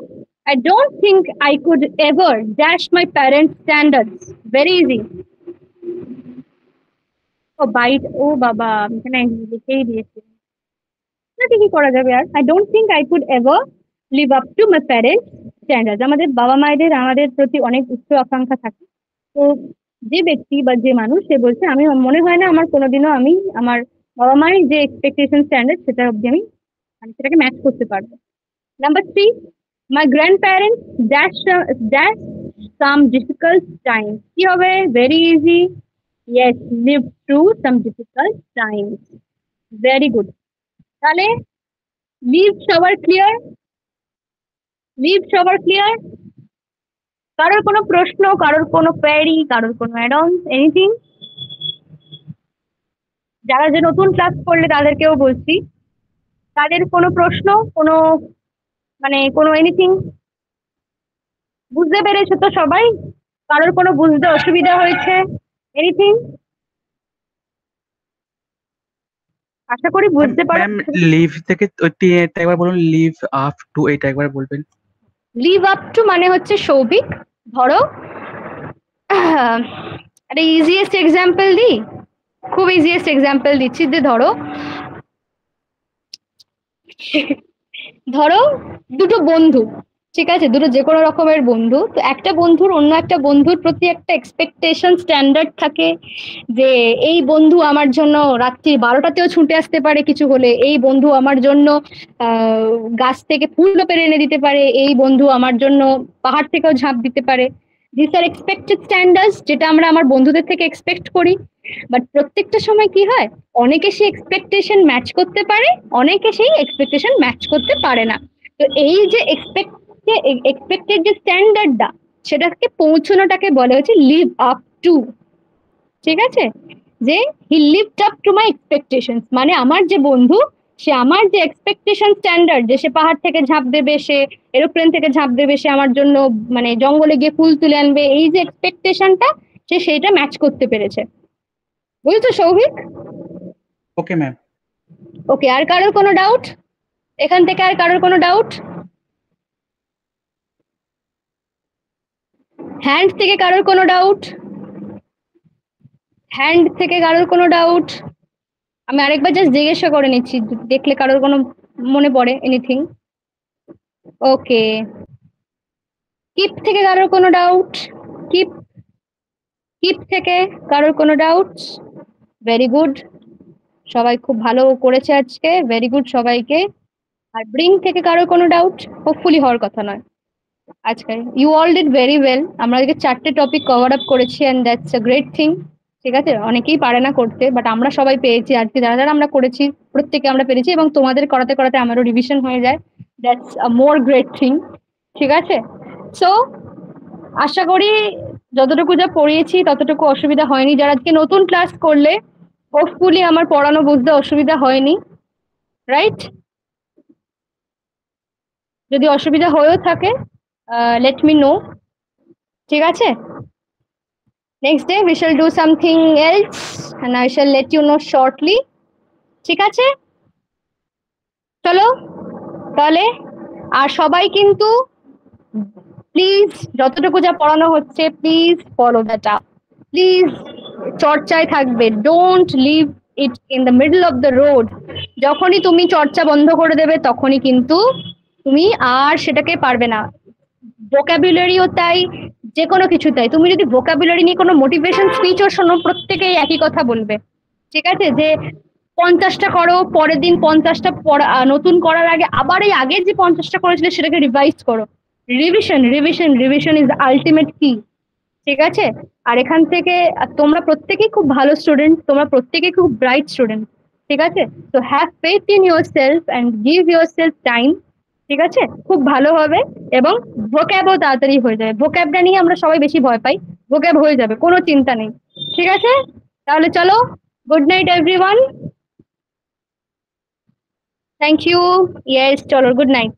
I don't think I could ever dash my parents' standards. Very easy. ও বাইট, ও বাবা, আমি এখানে লিখেই দিয়েছি, না কি করা যাবে আর। I don't think I could ever live up to my parents standard. আমাদের বাবা মায়েদের আমাদের প্রতি অনেক উচ্চ আকাঙ্ক্ষা থাকে, তো যে ব্যক্তি বা যে মানুষ সে বলছে আমি, মনে হয় না আমার কোনোদিনও আমি আমার বাবা মায়ের যে এক্সপেকটেশন স্ট্যান্ডার্ড সেটা অব্দি আমি মানে সেটাকে ম্যাচ করতে পারবো। Number 3, my grandparents dash dash some difficult time, কি হবে? Very easy, yes, live through some difficult time. Very good. তাহলে লিভ সবার ক্লিয়ার? লিভ সবার ক্লিয়ার? কারোর কোনো প্রশ্ন, কারোর কোনো কোয়েরি, কারোর কোনো অ্যাড অন, এনিথিং? যারা যে নতুন ক্লাস করলে তাদেরকেও বলছি, তাদের কোনো প্রশ্ন, কোনো মানে কোনো এনিথিং? বুঝতে পেরেছো তো সবাই? কারোর কোনো বুঝতে অসুবিধা হয়েছে? এনিথিং? আশা করি বুঝতে পারো। ম্যাম লিভ থেকে এটা একবার বলুন, লিভ আপ টু এটা একবার বলবেন। লিভ আপ টু মানে হচ্ছে সৌভিক, ধরো একটা ইজিয়েস্ট এক্সাম্পল দিই, খুব ইজিয়েস্ট এক্সাম্পল দিচ্ছি, যে ধরো ধরো দুটো বন্ধু, ঠিক আছে, দুটো যে কোনো রকমের বন্ধু, তো একটা বন্ধুর অন্য একটা বন্ধুর প্রতি একটা এক্সপেকটেশন স্ট্যান্ডার্ড থাকে, যে এই বন্ধু আমার জন্য রাত্রি 12টাতেও ছুটে আসতে পারে কিছু হলে, এই বন্ধু আমার জন্য গাছ থেকে ফুলও পেরে এনে দিতে পারে, এই বন্ধু আমার জন্য পাহাড় থেকেও ঝাঁপ দিতে পারে। দিস আর এক্সপেক্টেড স্ট্যান্ডার্ডস, যেটা আমরা আমার বন্ধুদের থেকে এক্সপেক্ট করি। বাট প্রত্যেকটা সময় কি হয়, অনেকে সেই এক্সপেকটেশন ম্যাচ করতে পারে, অনেকে সেই এক্সপেকটেশন ম্যাচ করতে পারে না। তো এই যে এক্সপেক্টেড যে স্ট্যান্ডার্ডটা, সেটাকে পৌঁছানোটাকে বলে হচ্ছে লিভ আপ টু, ঠিক আছে। যে হি lived up to my expectations, মানে আমার যে বন্ধু, সে আমার যে এক্সপেকটেশন স্ট্যান্ডার্ড, যে সে পাহাড় থেকে ঝাঁপ দেবে, সে এরোপ্লেন থেকে ঝাঁপ দেবে, সে আমার জন্য মানে জঙ্গলে গিয়ে ফুল তুলে আনবে, এই যে এক্সপেকটেশনটা, সে সেইটা ম্যাচ করতে পেরেছে। বুঝছো সৌভিক? Okay ma'am. ওকে, আর কারোর কোনো ডাউট এখান থেকে? আর কারোর কোনো ডাউট? হ্যান্ড থেকে কারোর কোনো ডাউট? হ্যান্ড থেকে কারোর কোনো ডাউট? আমি আরেকবার জাস্ট জিজ্ঞাসা করে নিচ্ছি, দেখলে কারোর কোনো মনে পড়ে এনিথিং। ওকে, কিপ থেকে কারোর কোনো ডাউট? কিপ, কিপ থেকে কারোর কোনো ডাউট? ভেরি গুড, সবাই খুব ভালো করেছে আজকে, ভেরি গুড সবাইকে। আর ব্রিং থেকে কারোর কোনো ডাউট? হোপফুলি হওয়ার কথা নয় আজকে। You all did very well. আমরা আজকে 4টে টপিক কভার আপ করেছি and that's a great thing. ঠিক আছে, অনেকেই পারে না করতে, বাট আমরা সবাই পেরেছি আজকে, যারা যারা আমরা করেছি প্রত্যেকে আমরা পেরেছি, এবং তোমাদের করাতে করাতে আমারও রিভিশন হয়ে যায়। That's a more great thing. ঠিক আছে, সো আশা করি যতটুকু যা পড়িয়েছি ততটুকু অসুবিধা হয়নি। যারা আজকে নতুন ক্লাস করলে হোপফুলি আমার পড়ানো বুঝতে অসুবিধা হয়নি, রাইট? যদি অসুবিধা হয়েও থাকে লেট মি নো। ঠিক আছে, next day we shall do something else and I shall let you know shortly. ঠিক আছে, চলো তাহলে। আর সবাই কিন্তু প্লিজ যতটুকু যা পড়ানো হচ্ছে please follow that up, please চর্চায় থাকবে, don't leave it in the middle of the road. যখনই তুমি চর্চা বন্ধ করে দেবে তখনই কিন্তু তুমি আর সেটাকে পারবে না। ভোকাবুলারিও তাই, যে কোনো কিছু তাই। তুমি যদি ভোকাবুলারি নিয়ে কোনো মোটিভেশন স্পিচও শোনো, প্রত্যেকেই একই কথা বলবে। ঠিক আছে, যে 50টা করো, পরের দিন 50টা নতুন করার আগে আবার এই আগের যে 50টা করেছিলে সেটাকে রিভাইজ করো। Revision revision revision is the ultimate কি। ঠিক আছে, আর এখান থেকে তোমরা প্রত্যেকেই খুব ভালো স্টুডেন্ট, তোমরা প্রত্যেকেই খুব ব্রাইট স্টুডেন্ট। ঠিক আছে, তো have faith in your self and give your self time. ঠিক আছে, খুব ভালো হবে, এবং ভোক্যাবও তাড়াতাড়ি হয়ে যাবে। ভোক্যাবটা নিয়ে আমরা সবাই বেশি ভয় পাই, ভোক্যাব হয়ে যাবে, কোনো চিন্তা নেই। ঠিক আছে, তাহলে চলো, good night everyone. Thank you. Yes, চলো, গুড নাইট।